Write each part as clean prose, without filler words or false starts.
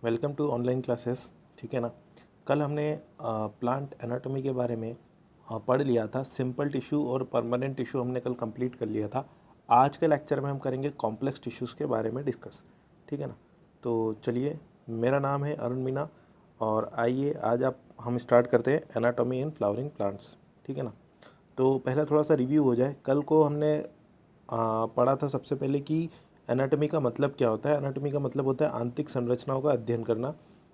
Welcome to online classes. ठीक है ना। कल हमने प्लांट एनाटॉमी के बारे में पढ़ लिया था। सिंपल टिश्यू और परमानेंट टिश्यू हमने कल कंप्लीट कर लिया था। आज के लेक्चर में हम करेंगे कॉम्प्लेक्स टिश्यूज़ के बारे में डिस्कस। ठीक है ना। तो चलिए, मेरा नाम है अरुण मीना और आइए आज हम स्टार्ट करते हैं एनाटॉमी इन फ्लावरिंग प्लांट्स। ठीक है ना। तो पहले थोड़ा सा रिव्यू हो जाए। कल को हमने पढ़ा था सबसे पहले कि एनाटॉमी का मतलब क्या होता है। एनाटॉमी का मतलब होता है आंतरिक संरचनाओं का अध्ययन करना।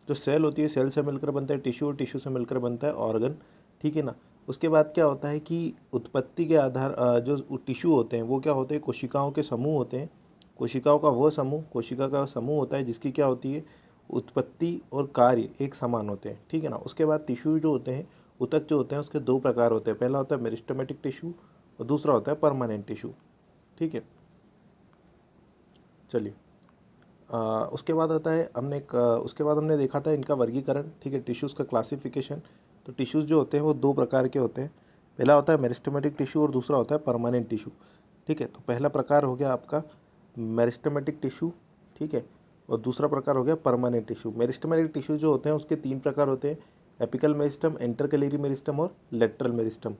जो सेल होती है, सेल से मिलकर बनता है टिश्यू और टिश्यू से मिलकर बनता है ऑर्गन। ठीक है ना। उसके बाद क्या होता है कि उत्पत्ति के आधार जो टिश्यू होते हैं वो क्या होते हैं, कोशिकाओं के समूह होते हैं। कोशिकाओं का वो समूह, कोशिका का समूह होता है जिसकी क्या होती है, उत्पत्ति और कार्य एक समान होते हैं। ठीक है ना। उसके बाद टिश्यू जो होते हैं, ऊतक जो होते हैं, उसके दो प्रकार होते हैं। पहला होता है मेरिस्टेमेटिक टिश्यू और दूसरा होता है परमानेंट टिश्यू। ठीक है। चलिए, उसके बाद आता है उसके बाद हमने देखा था इनका वर्गीकरण। ठीक है, टिश्यूज़ का क्लासिफिकेशन। तो टिश्यूज़ जो होते हैं वो दो प्रकार के होते हैं। पहला होता है मेरिस्टेमेटिक टिश्यू और दूसरा होता है परमानेंट टिश्यू। ठीक है। तो पहला प्रकार हो गया आपका मेरिस्टेमेटिक टिश्यू। ठीक है। और दूसरा प्रकार हो गया परमानेंट टिश्यू। मेरिस्टेमेटिक टिश्यू जो होते हैं उसके तीन प्रकार होते हैं, एपिकल मेरिस्टम, इंटरकैलियरी मेरिस्टम और लेटरल मेरिस्टम।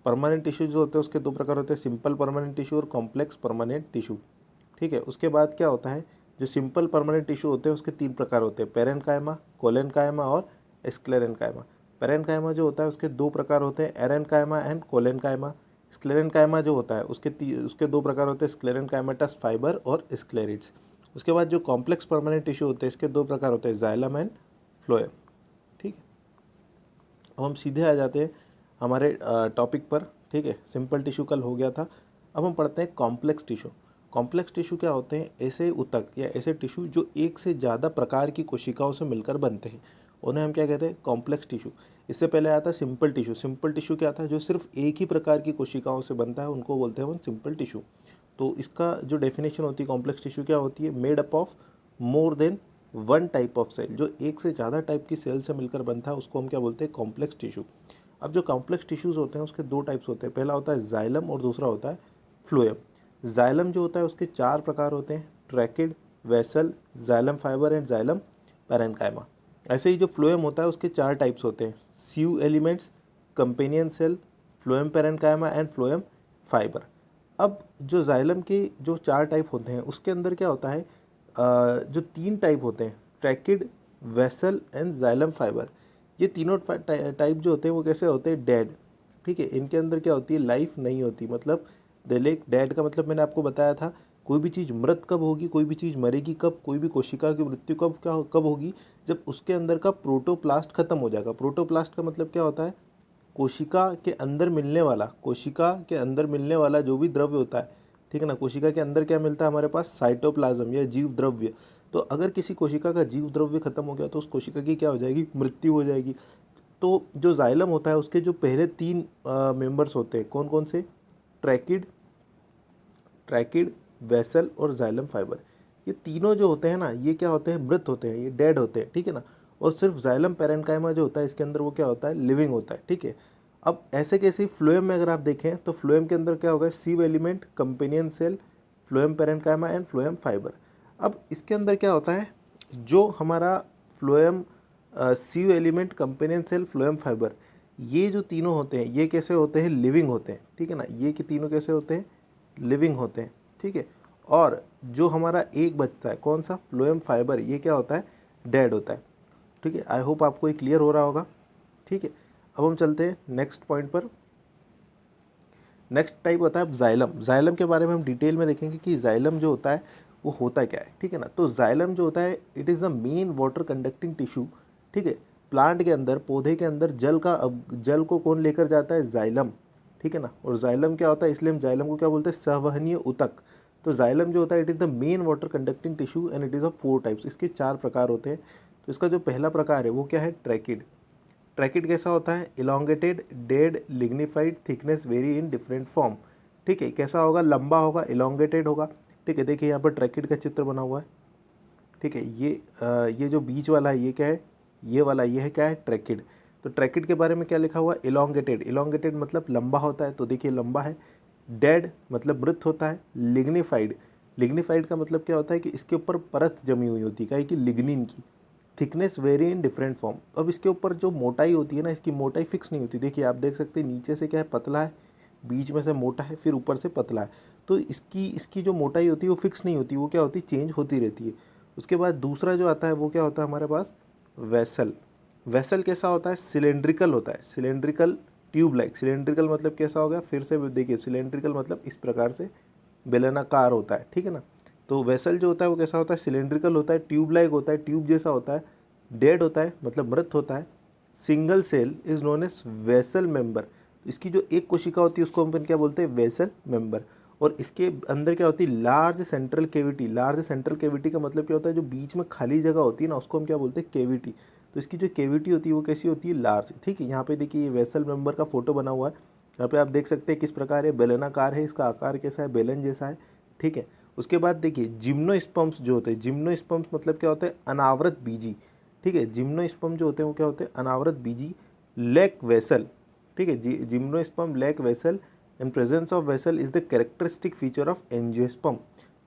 परमानेंट टिश्यू जो होते हैं उसके दो प्रकार होते हैं, सिंपल परमानेंट टिश्यू और कॉम्प्लेक्स परमानेंट टिश्यू। ठीक है। उसके बाद क्या होता है, जो सिंपल परमानेंट टिश्यू होते हैं उसके तीन प्रकार होते हैं, पेरेन्काइमा, कोलेनकाइमा और स्क्लेरेन्काइमा। पेरेन्काइमा जो होता है उसके दो प्रकार होते हैं, एरेन्काइमा एंड कोलेनकाइमा। स्क्लेरेन्काइमा जो होता है उसके दो प्रकार होते हैं, स्क्लेरेन्काइमेटस फाइबर और स्क्लेरिड्स। उसके बाद जो कॉम्प्लेक्स परमानेंट टिश्यू होते हैं इसके दो प्रकार होते हैं, जाइलम एंड फ्लोएम। ठीक है। अब हम सीधे आ जाते हैं हमारे टॉपिक पर। ठीक है, सिंपल टिश्यू कल हो गया था। अब हम पढ़ते हैं कॉम्प्लेक्स टिश्यू। कॉम्प्लेक्स टिश्यू क्या होते हैं, ऐसे ऊतक या ऐसे टिश्यू जो एक से ज़्यादा प्रकार की कोशिकाओं से मिलकर बनते हैं, उन्हें हम क्या कहते हैं, कॉम्प्लेक्स टिश्यू। इससे पहले आया था सिंपल टिश्यू। सिंपल टिश्यू क्या था, जो सिर्फ एक ही प्रकार की कोशिकाओं से बनता है, उनको बोलते हैं हम सिंपल टिश्यू। तो इसका जो डेफिनेशन होती है कॉम्प्लेक्स टिश्यू क्या होती है, made up of more than one type of cell. जो एक से ज़्यादा टाइप की सेल से मिलकर बनता है उसको हम क्या बोलते हैं, कॉम्प्लेक्स टिश्यू। अब जो कॉम्प्लेक्स टिश्यूज़ होते हैं उसके दो टाइप्स होते हैं, पहला होता है जाइलम और दूसरा होता है फ्लोएम। जाइलम जो होता है उसके चार प्रकार होते हैं, tracheid, vessel, xylem fibre and xylem parenchyma. ऐसे ही जो फ्लोएम होता है उसके चार टाइप्स होते हैं, sieve elements, companion cell, phloem parenchyma and phloem fibre. अब जो जाइलम के जो चार टाइप होते हैं उसके अंदर क्या होता है, जो तीन टाइप होते हैं, tracheid, vessel and xylem fibre. ये तीनों टाइप जो होते हैं वो कैसे होते हैं, डेड। ठीक है। इनके अंदर क्या होती है, लाइफ नहीं होती। मतलब डेलेक, डेड का मतलब मैंने आपको बताया था, कोई भी चीज़ मृत कब होगी, कोई भी चीज़ मरेगी कब, कोई भी कोशिका की मृत्यु कब होगी, जब उसके अंदर का प्रोटोप्लास्ट खत्म हो जाएगा। प्रोटोप्लास्ट का मतलब क्या होता है, कोशिका के अंदर मिलने वाला जो भी द्रव्य होता है। ठीक है ना। कोशिका के अंदर क्या मिलता है हमारे पास, साइटोप्लाज्म या जीव द्रव्य। तो अगर किसी कोशिका का जीव द्रव्य खत्म हो गया तो उस कोशिका की क्या हो जाएगी, मृत्यु हो जाएगी। तो जो जाइलम होता है उसके जो पहले तीन मेंबर्स होते हैं, कौन कौन से, ट्रैकिड, वेसल और जाइलम फाइबर। ये तीनों जो होते हैं ना, ये क्या होते हैं, मृत होते हैं, ये डेड होते हैं। ठीक है ना। और सिर्फ जाइलम पैरेन्काइमा जो होता है इसके अंदर वो क्या होता है, लिविंग होता है। ठीक है। अब ऐसे कैसे फ्लोएम में अगर आप देखें तो फ्लोएम के अंदर क्या होगा, sieve element, companion cell, phloem parenchyma and phloem fibre. अब इसके अंदर क्या होता है, जो हमारा phloem, sieve element, companion cell, phloem fibre, ये जो तीनों होते हैं ये कैसे होते हैं, लिविंग होते हैं। ठीक है ना। ये कि तीनों कैसे होते हैं, लिविंग होते हैं। ठीक है। और जो हमारा एक बचता है कौन सा, फ्लोएम फाइबर, ये क्या होता है, डेड होता है। ठीक है। आई होप आपको ये क्लियर हो रहा होगा। ठीक है। अब हम चलते हैं नेक्स्ट पॉइंट पर। नेक्स्ट टाइप होता है जाइलम। जाइलम के बारे में हम डिटेल में देखेंगे कि जाइलम जो होता है वो होता क्या है। ठीक है ना। तो जाइलम जो होता है, it is the main water conducting tissue. ठीक है। प्लांट के अंदर, पौधे के अंदर जल को कौन लेकर जाता है, जाइलम। ठीक है ना। और जाइलम क्या होता है, इसलिए हम जाइलम को क्या बोलते हैं, संवहनीय ऊतक। तो जाइलम जो होता है, it is the main water conducting tissue and it is of four types. इसके चार प्रकार होते हैं। तो इसका जो पहला प्रकार है वो क्या है, ट्रैकिड। ट्रैकिड कैसा होता है, elongated, dead, lignified, thickness very in different form. ठीक है। कैसा होगा, लंबा होगा, इलोंगेटेड होगा। ठीक है। देखिए यहाँ पर ट्रैकिड का चित्र बना हुआ है। ठीक है। ये जो बीच वाला है ये क्या है, ये वाला ये है क्या है, ट्रैकिड। तो ट्रैकिड के बारे में क्या लिखा हुआ है, इलोंगेटेड। इलोंगेटेड मतलब लंबा होता है, तो देखिए लंबा है। डेड मतलब मृत होता है। लिग्निफाइड, लिग्निफाइड का मतलब क्या होता है कि इसके ऊपर परत जमी हुई होती है, क्या है कि लिग्निन की। Thickness very in different form. अब इसके ऊपर जो मोटाई होती है ना, इसकी मोटाई फिक्स नहीं होती। देखिए आप देख सकते हैं नीचे से क्या है, पतला है, बीच में से मोटा है, फिर ऊपर से पतला है। तो इसकी जो मोटाई होती है वो फिक्स नहीं होती, वो क्या होती है, चेंज होती रहती है। उसके बाद दूसरा जो आता है वो क्या होता है हमारे पास, वेसल। वेसल कैसा होता है, सिलेंड्रिकल होता है, सिलेंड्रिकल ट्यूब लाइक। सिलेंड्रिकल मतलब कैसा होगा, फिर से देखिए सिलेंड्रिकल मतलब इस प्रकार से बेलनाकार होता है, ठीक है ना। तो वेसल जो होता है वो कैसा होता है, सिलेंड्रिकल होता है, ट्यूब लाइक होता है, ट्यूब जैसा होता है, डेड होता है मतलब मृत होता है। Single cell is known as vessel member. इसकी जो एक कोशिका होती है उसको हम क्या बोलते हैं, वेसल मेंबर। और इसके अंदर क्या होती है, large central cavity. Large central cavity का मतलब क्या होता है, जो बीच में खाली जगह होती है ना उसको हम क्या बोलते हैं, केविटी। तो इसकी जो केविटी होती है वो कैसी होती है, लार्ज, ठीक है। यहाँ पे देखिए ये वेसल मेंबर का फोटो बना हुआ है, यहाँ पे आप देख सकते हैं किस प्रकार ये बेलनाकार है, इसका आकार कैसा है, बेलन जैसा है, ठीक है। उसके बाद देखिए जिम्नोस्पर्म्स जो होते हैं, जिम्नोस्पर्म्स मतलब क्या होता है, अनावृत बीजी, ठीक है। जिम्नोस्पर्म जो होते हैं वो क्या होते हैं, अनावृत बीजी, लैक वेसल, ठीक है। Gymnosperm lack vessel and presence of vessel is the characteristic feature of angiosperm,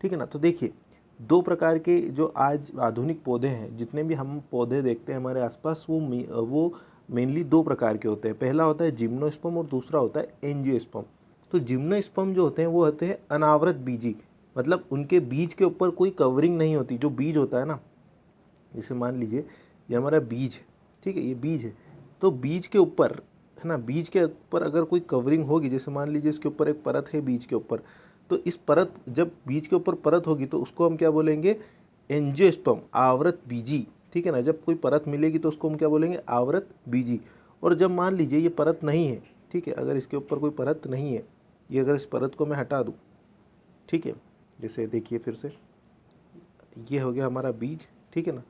ठीक है ना। तो देखिए दो प्रकार के जो आज आधुनिक पौधे हैं, जितने भी हम पौधे देखते हैं हमारे आसपास, वो मेनली दो प्रकार के होते हैं। पहला होता है जिम्नोस्पर्म और दूसरा होता है एंजियोस्पर्म। तो जिम्नोस्पर्म जो होते हैं वो होते हैं अनावृत बीजी, मतलब उनके बीज के ऊपर कोई कवरिंग नहीं होती। जो बीज होता है ना, जैसे मान लीजिए ये हमारा बीज है, ठीक है, ये बीज है, तो बीज के ऊपर है ना, बीज के ऊपर अगर कोई कवरिंग होगी, जैसे मान लीजिए इसके ऊपर एक परत है बीज के ऊपर, तो इस परत, जब बीज के ऊपर परत होगी तो उसको हम क्या बोलेंगे, एंजियोस्पर्म, आवृत बीजी, ठीक है ना। जब कोई परत मिलेगी तो उसको हम क्या बोलेंगे, आवृत बीजी। और जब मान लीजिए ये परत नहीं है, ठीक है, अगर इसके ऊपर कोई परत नहीं है, ये अगर इस परत को मैं हटा दूँ, ठीक है, जैसे देखिए फिर से ये हो गया हमारा बीज, ठीक है ना,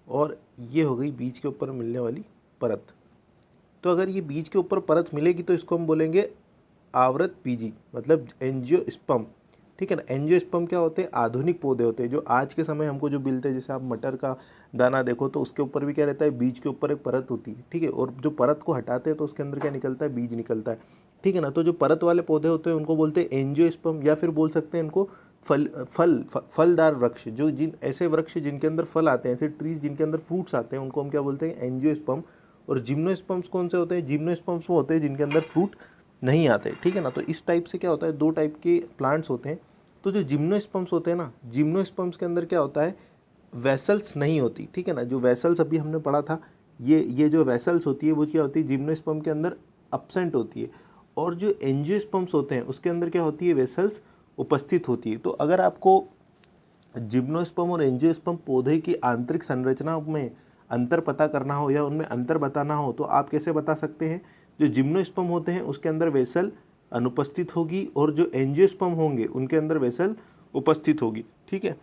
और ये हो गई बीज के ऊपर मिलने वाली परत। तो अगर ये बीज के ऊपर परत मिलेगी तो इसको हम बोलेंगे आवृत बीजी, मतलब एंजियोस्पर्म, ठीक है ना। एंजियोस्पर्म क्या होते हैं, आधुनिक पौधे होते हैं जो आज के समय हमको जो मिलते हैं। जैसे आप मटर का दाना देखो तो उसके ऊपर भी क्या रहता है, बीज के ऊपर एक परत होती है, ठीक है, और जो परत को हटाते हैं तो उसके अंदर क्या निकलता है, बीज निकलता है, ठीक है ना। तो जो परत वाले पौधे होते हैं उनको बोलते हैं एंजियोस्पर्म, या फिर बोल सकते हैं इनको फलदार वृक्ष। जो जिन ऐसे वृक्ष जिनके अंदर फल आते हैं, ऐसे ट्रीज जिनके अंदर फ्रूट्स आते हैं, उनको हम क्या बोलते हैं, एंजियोस्पर्म। और जिम्नोस्पर्म्स कौन से होते हैं, जिम्नोस्पर्म्स वो होते हैं जिनके अंदर फ्रूट नहीं आते, ठीक है ना। तो इस टाइप से क्या होता है, दो टाइप के प्लांट्स होते हैं। तो जो जिम्नोस्पर्म्स होते हैं ना, जिम्नोस्पर्म्स के अंदर क्या होता है, वेसल्स नहीं होती, ठीक है ना। जो वेसल्स अभी हमने पढ़ा था, ये जो वेसल्स होती है वो क्या होती है, जिम्नोस्पर्म के अंदर अपसेंट होती है। और जो एंजियोस्पर्म्स होते हैं उसके अंदर क्या होती है, वेसल्स उपस्थित होती है। तो अगर आपको जिम्नोस्पर्म और एंजियोस्पर्म पौधे की आंतरिक संरचना में अंतर पता करना हो या उनमें अंतर बताना हो, तो आप कैसे बता सकते हैं, जो जिम्नोस्पर्म होते हैं उसके अंदर वेसल अनुपस्थित होगी, और जो एंजियोस्पर्म होंगे उनके अंदर वेसल उपस्थित होगी, ठीक है,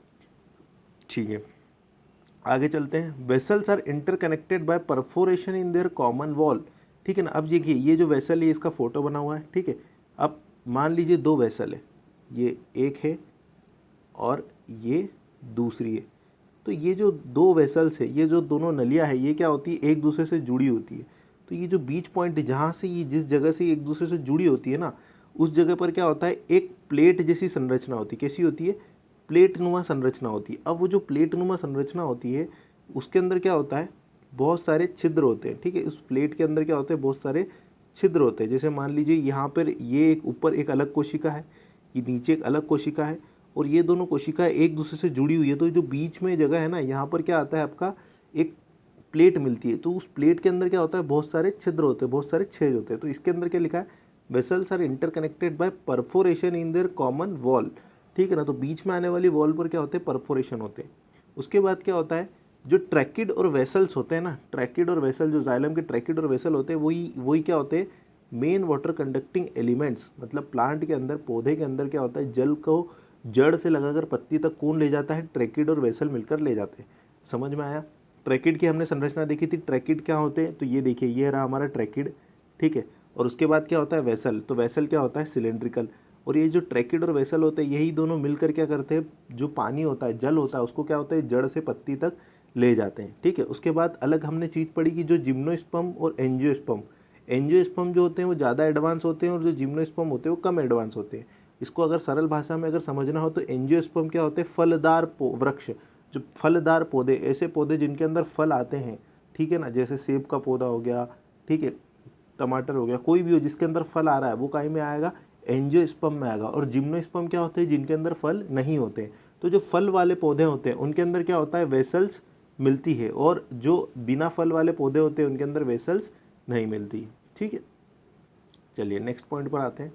ठीक है। आगे चलते हैं। Vessels are interconnected by perforation in their common wall, ठीक है ना। अब देखिए ये जो वेसल है इसका फोटो बना हुआ है, ठीक है। अब मान लीजिए दो वेसल है, ये एक है और ये दूसरी है। तो ये जो दो वेसल्स है, ये जो दोनों नलियाँ है, ये क्या होती है, एक दूसरे से जुड़ी होती है। तो ये जो बीच पॉइंट है, जहाँ से ये जिस जगह से एक दूसरे से जुड़ी होती है ना, उस जगह पर क्या होता है, एक प्लेट जैसी संरचना होती है। कैसी होती है, प्लेट नुमा संरचना होती है। अब वो जो प्लेट नुमा संरचना होती है उसके अंदर क्या होता है, बहुत सारे छिद्र होते हैं, ठीक है। उस प्लेट के अंदर क्या होते हैं, बहुत सारे छिद्र होते हैं। जैसे मान लीजिए यहाँ पर ये एक ऊपर एक अलग कोशिका है, ये नीचे एक अलग कोशिका है, और ये दोनों कोशिकाएं एक दूसरे से जुड़ी हुई है। तो जो बीच में जगह है ना, यहाँ पर क्या आता है, आपका एक प्लेट मिलती है। तो उस प्लेट के अंदर क्या होता है, बहुत सारे छिद्र होते हैं, बहुत सारे छेद होते हैं। तो इसके अंदर क्या लिखा है, vessels are interconnected by perforation in their common wall, ठीक है ना। तो बीच में आने वाली वॉल पर क्या होते हैं, परफोरेशन होते हैं। उसके बाद क्या होता है, जो ट्रैकिड और वेसल्स होते हैं ना, ट्रैकिड और वेसल, जो जाइलम के ट्रैकिड और वेसल होते हैं, वही क्या होते हैं, मेन वाटर कंडक्टिंग एलिमेंट्स। मतलब प्लांट के अंदर, पौधे के अंदर क्या होता है, जल को जड़ से लगाकर पत्ती तक कौन ले जाता है, ट्रैकिड और वेसल मिलकर ले जाते हैं। समझ में आया। ट्रैकिड की हमने संरचना देखी थी। ट्रैकिड क्या होते हैं, तो ये देखिए ये रहा हमारा ट्रैकिड, ठीक है। और उसके बाद क्या होता है, वेसल। तो वेसल क्या होता है, सिलेंड्रिकल। और ये जो ट्रैकिड और वेसल होते हैं, यही दोनों मिलकर क्या करते हैं, जो पानी होता है, जल होता है, उसको क्या होता है, जड़ से पत्ती तक ले जाते हैं, ठीक है। उसके बाद अलग हमने चीज़ पढ़ी कि जो जिम्नोस्पर्म और एंजियोस्पर्म, एंजियोस्पर्म जो होते हैं वो ज़्यादा एडवांस होते हैं, और जो जिम्नोस्पर्म होते हैं वो कम एडवांस होते हैं। इसको अगर सरल भाषा में अगर समझना हो तो एंजियोस्पर्म क्या होते हैं, फलदार वृक्ष। जो फलदार पौधे, ऐसे पौधे जिनके अंदर फल आते हैं, ठीक है ना, जैसे सेब का पौधा हो गया, ठीक है, टमाटर हो गया, कोई भी हो जिसके अंदर फल आ रहा है वो काई में आएगा, एंजियोस्पर्म में आएगा। और जिम्नोस्पर्म क्या होते हैं, जिनके अंदर फल नहीं होते। तो जो फल वाले पौधे होते हैं उनके अंदर क्या होता है, वेसल्स मिलती है, और जो बिना फल वाले पौधे होते हैं उनके अंदर वेसल्स नहीं मिलती। ठीक है, चलिए नेक्स्ट पॉइंट पर आते हैं।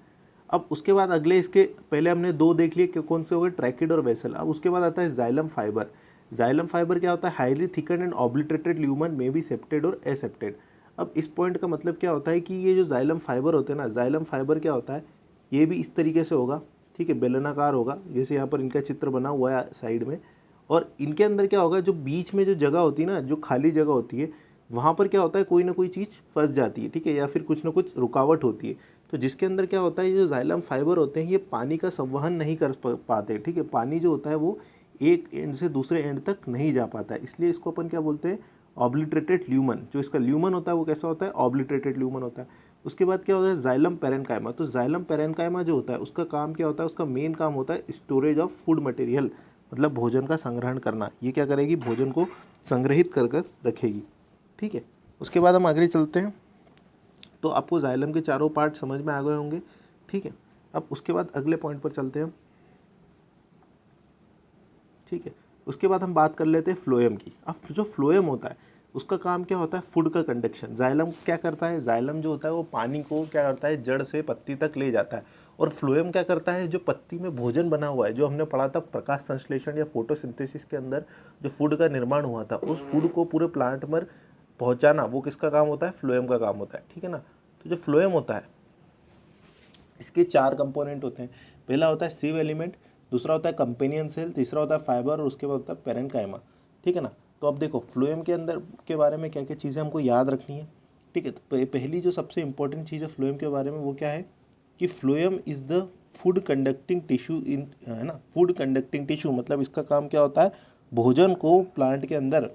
अब उसके बाद अगले, इसके पहले हमने दो देख लिए कि कौन से हो गए, ट्रैकिड और वेसल। अब उसके बाद आता है जाइलम फाइबर। जाइलम फाइबर क्या होता है, highly thicken and obliterated lumen में बी सेप्टेड और एसेप्टेड। अब इस पॉइंट का मतलब क्या होता है कि ये जो जाइलम फाइबर होते हैं ना, जाइलम फाइबर क्या होता है, ये भी इस तरीके से होगा, ठीक है, बेलनाकार होगा, जैसे यहाँ पर इनका चित्र बना हुआ है साइड में। और इनके अंदर क्या होगा, जो बीच में जो जगह होती है ना, जो खाली जगह होती है, वहाँ पर क्या होता है, कोई ना कोई चीज़ फंस जाती है, ठीक है, या फिर कुछ ना कुछ रुकावट होती है। तो जिसके अंदर क्या होता है, ये जो जाइलम फाइबर होते हैं ये पानी का संवहन नहीं कर पाते, ठीक है, पानी जो होता है वो एक एंड से दूसरे एंड तक नहीं जा पाता है, इसलिए इसको अपन क्या बोलते हैं, ऑब्लिटरेटेड ल्यूमन। जो इसका ल्यूमन होता है वो कैसा होता है, ऑब्लिटरेटेड ल्यूमन होता है। उसके बाद क्या होता है, जाइलम पैरेन्काइमा। तो जाइलम पैरेन्काइमा जो होता है उसका काम क्या होता है, उसका मेन काम होता है स्टोरेज ऑफ फूड मटेरियल, मतलब भोजन का संग्रहण करना। ये क्या करेगी, भोजन को संग्रहित कर कर रखेगी। ठीक है, उसके बाद हम आगे चलते हैं। तो आपको जाइलम के चारों पार्ट समझ में आ गए होंगे। ठीक है, अब उसके बाद अगले पॉइंट पर चलते हैं। ठीक है, उसके बाद हम बात कर लेते हैं फ्लोएम की। अब जो फ्लोएम होता है उसका काम क्या होता है, फूड का कंडक्शन। जाइलम क्या करता है, जाइलम जो होता है वो पानी को क्या करता है, जड़ से पत्ती तक ले जाता है। और फ्लोएम क्या करता है, जो पत्ती में भोजन बना हुआ है, जो हमने पढ़ा था प्रकाश संश्लेषण या फोटोसिंथेसिस के अंदर जो फूड का निर्माण हुआ था, उस फूड को पूरे प्लांट में पहुंचाना, वो किसका काम होता है, फ्लोएम का काम होता है। ठीक है ना। तो जो फ्लोएम होता है इसके चार कंपोनेंट होते हैं। पहला होता है सीव एलिमेंट, दूसरा होता है कंपेनियन सेल, तीसरा होता है फाइबर, और उसके बाद होता है पैरेन्काइमा। ठीक है ना। तो अब देखो फ्लोएम के अंदर के बारे में क्या क्या चीज़ें हमको याद रखनी है। ठीक है, तो पहली जो सबसे इंपॉर्टेंट चीज़ है फ्लोएम के बारे में वो क्या है कि phloem is the food conducting tissue in, है ना, फूड कंडक्टिंग टिश्यू, मतलब इसका काम क्या होता है, भोजन को प्लांट के अंदर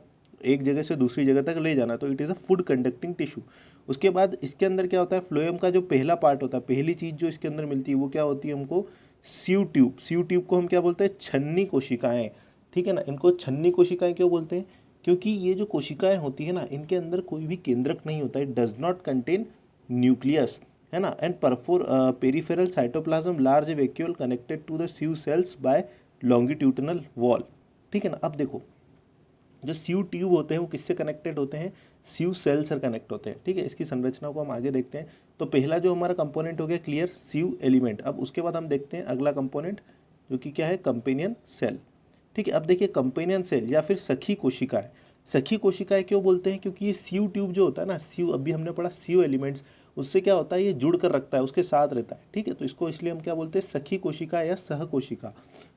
एक जगह से दूसरी जगह तक ले जाना। तो it is a food conducting tissue. उसके बाद इसके अंदर क्या होता है, फ्लोएम का जो पहला पार्ट होता है, पहली चीज़ जो इसके अंदर मिलती है वो क्या होती है हमको, सीव ट्यूब। सीव ट्यूब को हम क्या बोलते हैं, छन्नी कोशिकाएं। ठीक है ना, इनको छन्नी कोशिकाएं क्यों बोलते हैं, क्योंकि ये जो कोशिकाएं होती है ना, इनके अंदर कोई भी केंद्रक नहीं होता है, डज नॉट कंटेन न्यूक्लियस, है ना, एंड परफोर peripheral cytoplasm large vacuole connected to the sieve cells by longitudinal wall. ठीक है ना। अब देखो जो सीव ट्यूब होते हैं वो किससे कनेक्टेड होते हैं, सीव सेल से कनेक्ट होते हैं। ठीक है, इसकी संरचना को हम आगे देखते हैं। तो पहला जो हमारा कंपोनेंट हो गया क्लियर, सीव एलिमेंट। अब उसके बाद हम देखते हैं अगला कंपोनेंट जो कि क्या है, कंपेनियन सेल। ठीक है, अब देखिए कंपेनियन सेल या फिर सखी कोशिकाएं। सखी कोशिकाएं क्यों बोलते हैं, क्योंकि ये सीव ट्यूब जो होता है ना, सीव अभी हमने पढ़ा सीव एलिमेंट्स, उससे क्या होता है, ये जुड़ कर रखता है, उसके साथ रहता है। ठीक है, तो इसको इसलिए हम क्या बोलते हैं, सखी कोशिका या सह कोशिका।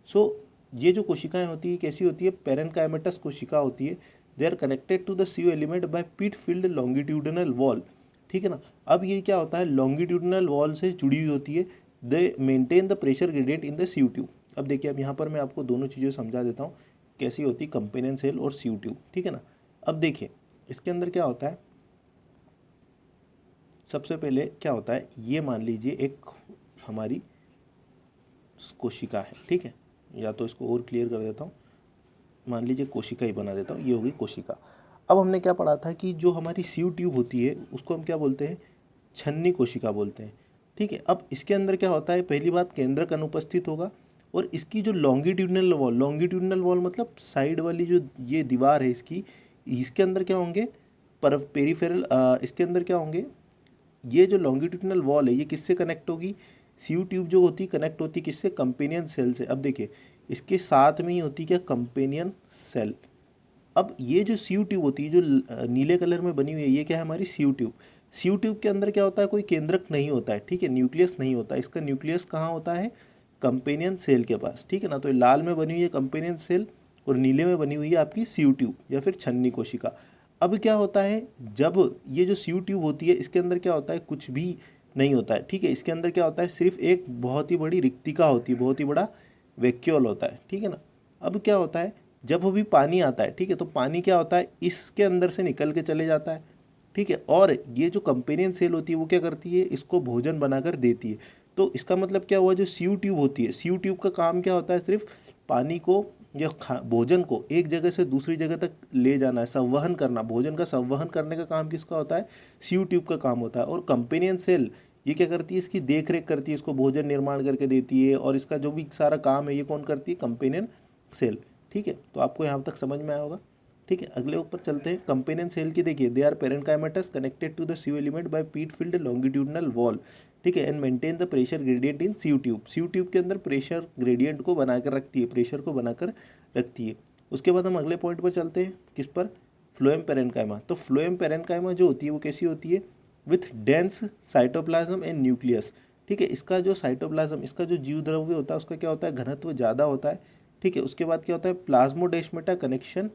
सो ये जो कोशिकाएं होती है कैसी होती है, पैरेन्काइमेटस कोशिका होती है। They are connected to the sieve element by pit field longitudinal wall. ठीक है ना। अब ये क्या होता है, लॉन्गिट्यूडनल वॉल से जुड़ी हुई होती है। दे maintain the pressure gradient in the sieve tube. अब देखिए, अब यहाँ पर मैं आपको दोनों चीज़ें समझा देता हूँ कैसी होती कंपेनियन सेल और सीव ट्यूब। ठीक है ना। अब देखिए इसके अंदर क्या होता है, सबसे पहले क्या होता है, ये मान लीजिए एक हमारी कोशिका है। ठीक है, या तो इसको और क्लियर कर देता हूँ, मान लीजिए कोशिका ही बना देता हूँ, ये होगी कोशिका। अब हमने क्या पढ़ा था कि जो हमारी सीव ट्यूब होती है उसको हम क्या बोलते हैं, छन्नी कोशिका बोलते हैं। ठीक है, अब इसके अंदर क्या होता है, पहली बात केंद्रक अनुपस्थित होगा, और इसकी जो लॉन्गिट्यूडनल वॉल मतलब साइड वाली जो ये दीवार है इसकी, इसके अंदर क्या होंगे, पर पेरिफेरल, इसके अंदर क्या होंगे, ये जो लॉन्गिट्यूडनल वॉल है ये किससे कनेक्ट होगी, सीव ट्यूब जो होती कनेक्ट होती किससे, कंपेनियन सेल से। अब देखिए इसके साथ में ही होती क्या, कंपेनियन सेल। अब ये जो सीव ट्यूब होती है जो नीले कलर में बनी हुई है, ये क्या है हमारी सीव ट्यूब। सीव ट्यूब के अंदर क्या होता है, कोई केंद्रक नहीं होता है। ठीक है, न्यूक्लियस नहीं होता, इसका न्यूक्लियस कहाँ होता है, कंपेनियन सेल के पास। ठीक है ना। तो लाल में बनी हुई है कंपेनियन सेल और नीले में बनी हुई है आपकी सीव ट्यूब या फिर छन्नी कोशिका। अब क्या होता है, जब ये जो सीव ट्यूब होती है इसके अंदर क्या होता है, कुछ भी नहीं होता है। ठीक है, इसके अंदर क्या होता है, सिर्फ एक बहुत ही बड़ी रिक्तिका होती है, बहुत ही बड़ा वैक्यूल होता है। ठीक है ना। अब क्या होता है, जब भी पानी आता है, ठीक है, तो पानी क्या होता है, इसके अंदर से निकल के चले जाता है। ठीक है, और ये जो कंपेनियन सेल होती है वो क्या करती है, इसको भोजन बनाकर देती है। तो इसका मतलब क्या हुआ, जो सीव ट्यूब होती है, सीव ट्यूब का काम क्या होता है, सिर्फ पानी को या भोजन को एक जगह से दूसरी जगह तक ले जाना है, संवहन करना, भोजन का संवहन करने का काम किसका होता है? सीयू ट्यूब का काम होता है। और कंपेनियन सेल ये क्या करती है? इसकी देख रेख करती है, इसको भोजन निर्माण करके देती है, और इसका जो भी सारा काम है ये कौन करती है? Companion cell. ठीक है, तो आपको यहाँ तक समझ में आया होगा। ठीक है, अगले ऊपर चलते हैं। कंपेनियन सेल की देखिए, they are parenchymatous connected to the sieve element by pit field longitudinal wall. ठीक है, and maintain the pressure gradient in sieve tube. Sieve tube के अंदर प्रेशर ग्रेडियंट को बनाकर रखती है, प्रेशर को बनाकर रखती है। उसके बाद हम अगले पॉइंट पर चलते हैं, किस पर? Phloem parenchyma. तो फ्लोएम पेरेन्काइमा जो होती है वो कैसी होती है? With dense cytoplasm and nucleus. ठीक है, इसका जो साइटोप्लाज्म, इसका जो जीव द्रव्य होता है उसका क्या होता है? घनत्व ज़्यादा होता है। ठीक है, उसके बाद क्या होता है? Plasmodesmata connection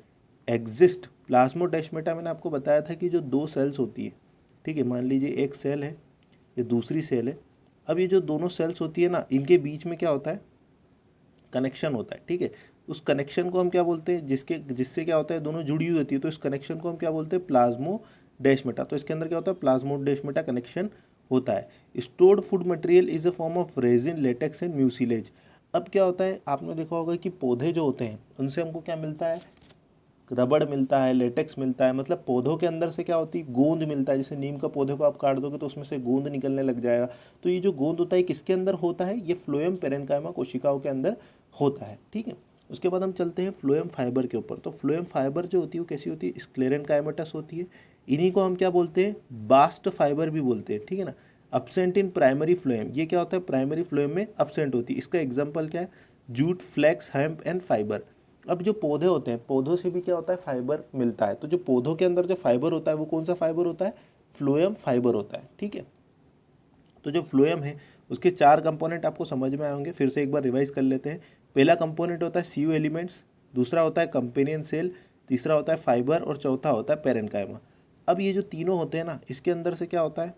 exist. प्लाज्मोडेस्माटा मैंने आपको बताया था कि जो दो सेल्स होती है, ठीक है, मान लीजिए एक सेल है, ये दूसरी सेल है। अब ये जो दोनों सेल्स होती है ना, इनके बीच में क्या होता है? कनेक्शन होता है। ठीक है, उस कनेक्शन को हम क्या बोलते हैं? जिससे क्या होता है? दोनों जुड़ी हुई होती है, तो इस कनेक्शन को हम क्या बोलते हैं? प्लाज्मोडेस्माटा। तो इसके अंदर क्या होता है? प्लाज्मोडेस्माटा कनेक्शन होता है। Stored food material is a form of resin, latex and mucilage. अब क्या होता है? आपने देखा होगा कि पौधे जो होते हैं उनसे हमको क्या मिलता है? रबड़ मिलता है, लेटेक्स मिलता है। मतलब पौधों के अंदर से क्या होती है? गोंद मिलता है। जैसे नीम का पौधे को आप काट दोगे तो उसमें से गोंद निकलने लग जाएगा। तो ये जो गोंद होता है किसके अंदर होता है? ये फ्लोएम पेरेन्काइमा कोशिकाओं के अंदर होता है। ठीक है, उसके बाद हम चलते हैं फ्लोएम फाइबर के ऊपर। तो फ्लोएम फाइबर जो होती है वो कैसी होती है? स्क्लेरेनकाइमेटस होती है। इन्हीं को हम क्या बोलते हैं? बास्ट फाइबर भी बोलते हैं। ठीक है ना। अब्सेंट इन प्राइमरी फ्लोएम, ये क्या होता है? प्राइमरी फ्लोएम में अब्सेंट होती है। इसका एग्जाम्पल क्या है? Jute, flax, hemp and fibre. अब जो पौधे होते हैं, पौधों से भी क्या होता है? फाइबर मिलता है। तो जो पौधों के अंदर जो फाइबर होता है वो कौन सा फाइबर होता है? फ्लोएम फाइबर होता है। ठीक है, तो जो फ्लोएम है उसके 4 कंपोनेंट आपको समझ में आए होंगे। फिर से एक बार रिवाइज कर लेते हैं। पहला कंपोनेंट होता है सीयू एलिमेंट्स, दूसरा होता है कंपेनियन सेल, तीसरा होता है फाइबर, और चौथा होता है पेरेन्काइमा। अब ये जो तीनों होते हैं ना, इसके अंदर से क्या होता है?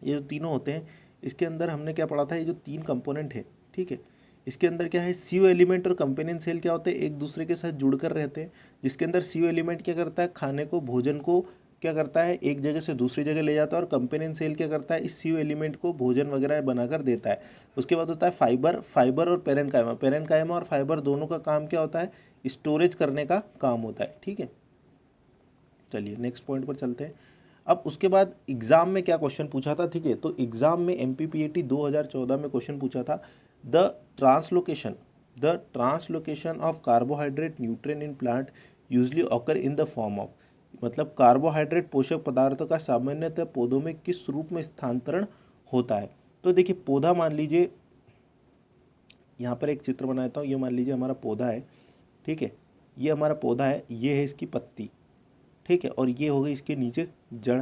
ये जो तीनों होते हैं इसके अंदर हमने क्या पढ़ा था? ये जो 3 कंपोनेंट है, ठीक है, इसके अंदर क्या है? सीयू एलिमेंट और कंपेनियन सेल क्या होते हैं? एक दूसरे के साथ जुड़कर रहते हैं। जिसके अंदर सीयू एलिमेंट क्या करता है? खाने को, भोजन को क्या करता है? एक जगह से दूसरी जगह ले जाता है। और कंपेनियन सेल क्या करता है? इस सीयू एलिमेंट को भोजन वगैरह बनाकर देता है। उसके बाद होता है फाइबर। फाइबर और पेरेन्काइमा, पेरेन्काइमा और फाइबर दोनों का काम क्या होता है? स्टोरेज करने का काम होता है। ठीक है, चलिए नेक्स्ट पॉइंट पर चलते हैं। अब उसके बाद एग्जाम में क्या क्वेश्चन पूछा था? ठीक है, तो एग्जाम में एमपीपीएटी 2014 में क्वेश्चन पूछा था, the translocation of carbohydrate nutrient in plant usually occur in the form of. मतलब कार्बोहाइड्रेट पोषक पदार्थों का सामान्यतः पौधों में किस रूप में स्थानांतरण होता है? तो देखिए, पौधा मान लीजिए, यहाँ पर एक चित्र बनाता हूँ। ये मान लीजिए हमारा पौधा है। ठीक है, ये हमारा पौधा है, ये है इसकी पत्ती। ठीक है, और ये हो गई इसके नीचे जड़।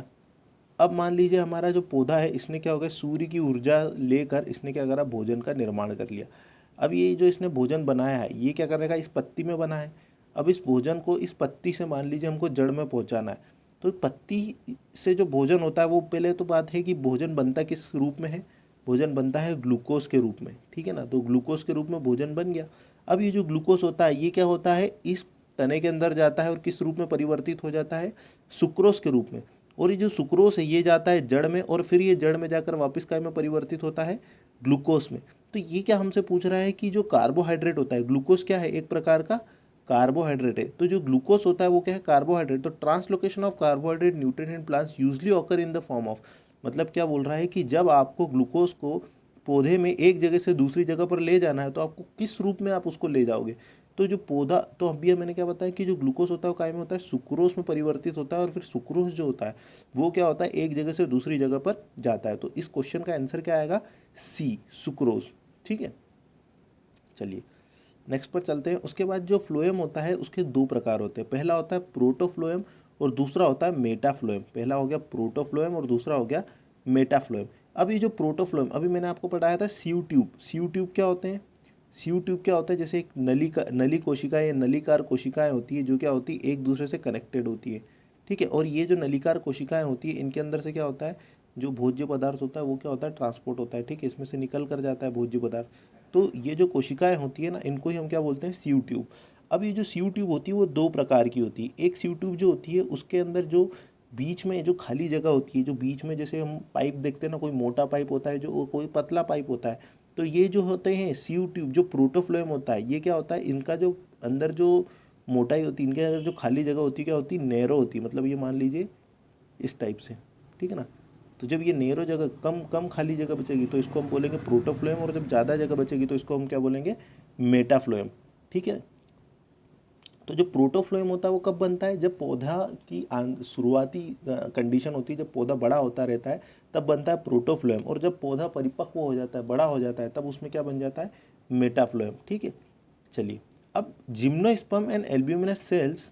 अब मान लीजिए हमारा जो पौधा है इसने क्या हो गया? सूर्य की ऊर्जा लेकर इसने क्या करा? भोजन का निर्माण कर लिया। अब ये जो इसने भोजन बनाया है ये क्या करेगा? इस पत्ती में बना है। अब इस भोजन को इस पत्ती से मान लीजिए हमको जड़ में पहुंचाना है। तो पत्ती से जो भोजन होता है वो, पहले तो बात है कि भोजन बनता किस रूप में है? भोजन बनता है ग्लूकोज के रूप में। ठीक है ना, तो ग्लूकोज के रूप में भोजन बन गया। अब ये जो ग्लूकोज होता है ये क्या होता है? इस तने के अंदर जाता है और किस रूप में परिवर्तित हो जाता है? सुक्रोज के रूप में। और ये जो सुक्रोज है ये जाता है जड़ में, और फिर ये जड़ में जाकर वापस काय में परिवर्तित होता है? ग्लूकोज में। तो ये क्या हमसे पूछ रहा है कि जो कार्बोहाइड्रेट होता है, ग्लूकोज क्या है? एक प्रकार का कार्बोहाइड्रेट है। तो जो ग्लूकोज होता है वो क्या है? कार्बोहाइड्रेट। तो translocation of carbohydrate nutrient in plants usually occur in the form of. मतलब क्या बोल रहा है कि जब आपको ग्लूकोज को पौधे में एक जगह से दूसरी जगह पर ले जाना है तो आपको किस रूप में आप उसको ले जाओगे? तो जो पौधा, तो अभी मैंने क्या बताया कि जो ग्लूकोज होता है वो काय में होता है? सुक्रोज में परिवर्तित होता है। और फिर सुक्रोज जो होता है वो क्या होता है? एक जगह से दूसरी जगह पर जाता है। तो इस क्वेश्चन का आंसर क्या आएगा? सी, सुक्रोज। ठीक है, चलिए नेक्स्ट पर चलते हैं। उसके बाद जो फ्लोएम होता है उसके 2 प्रकार होते हैं। पहला होता है प्रोटोफ्लोएम और दूसरा होता है मेटाफ्लोएम। पहला हो गया प्रोटोफ्लोएम और दूसरा हो गया मेटाफ्लोएम। अब ये जो प्रोटोफ्लोएम, अभी मैंने आपको पढ़ाया था सीयू ट्यूब। सीयू ट्यूब क्या होते हैं? सीयू ट्यूब क्या होता है? जैसे एक नली कोशिकाएं या नलीकार कोशिकाएं होती है जो क्या होती है? एक दूसरे से कनेक्टेड होती है। ठीक है, और ये जो नलीकार कोशिकाएं होती है इनके अंदर से क्या होता है? जो भोज्य पदार्थ होता है वो क्या होता है? ट्रांसपोर्ट होता है। ठीक है, इसमें से निकल कर जाता है भोज्य पदार्थ। तो ये जो कोशिकाएं होती है ना, इनको ही हम क्या बोलते हैं? Sieve tube. अब ये जो सीयू ट्यूब होती है वो 2 प्रकार की होती है। एक सीयू ट्यूब जो होती है उसके अंदर जो बीच में जो खाली जगह होती है, जो बीच में जैसे हम पाइप देखते हैं ना, कोई मोटा पाइप होता है, जो कोई पतला पाइप होता है, तो ये जो होते हैं सीयू ट्यूब, जो प्रोटोफ्लोएम होता है, ये क्या होता है, इनका जो अंदर जो मोटाई होती है, इनके अंदर जो खाली जगह होती है क्या होती है, नैरो होती है। मतलब ये मान लीजिए इस टाइप से, ठीक है ना। तो जब ये नैरो जगह, कम कम खाली जगह बचेगी तो इसको हम बोलेंगे प्रोटोफ्लोएम, और जब ज़्यादा जगह बचेगी तो इसको हम क्या बोलेंगे, मेटाफ्लोएम, ठीक है। तो जो प्रोटोफ्लोएम होता है वो कब बनता है, जब पौधा की शुरुआती कंडीशन होती है, जब पौधा बड़ा होता रहता है तब बनता है प्रोटोफ्लोएम, और जब पौधा परिपक्व हो जाता है, बड़ा हो जाता है, तब उसमें क्या बन जाता है, मेटाफ्लोएम, ठीक है। चलिए, अब जिम्नोस्पर्म एंड एल्ब्यूमिनस सेल्स,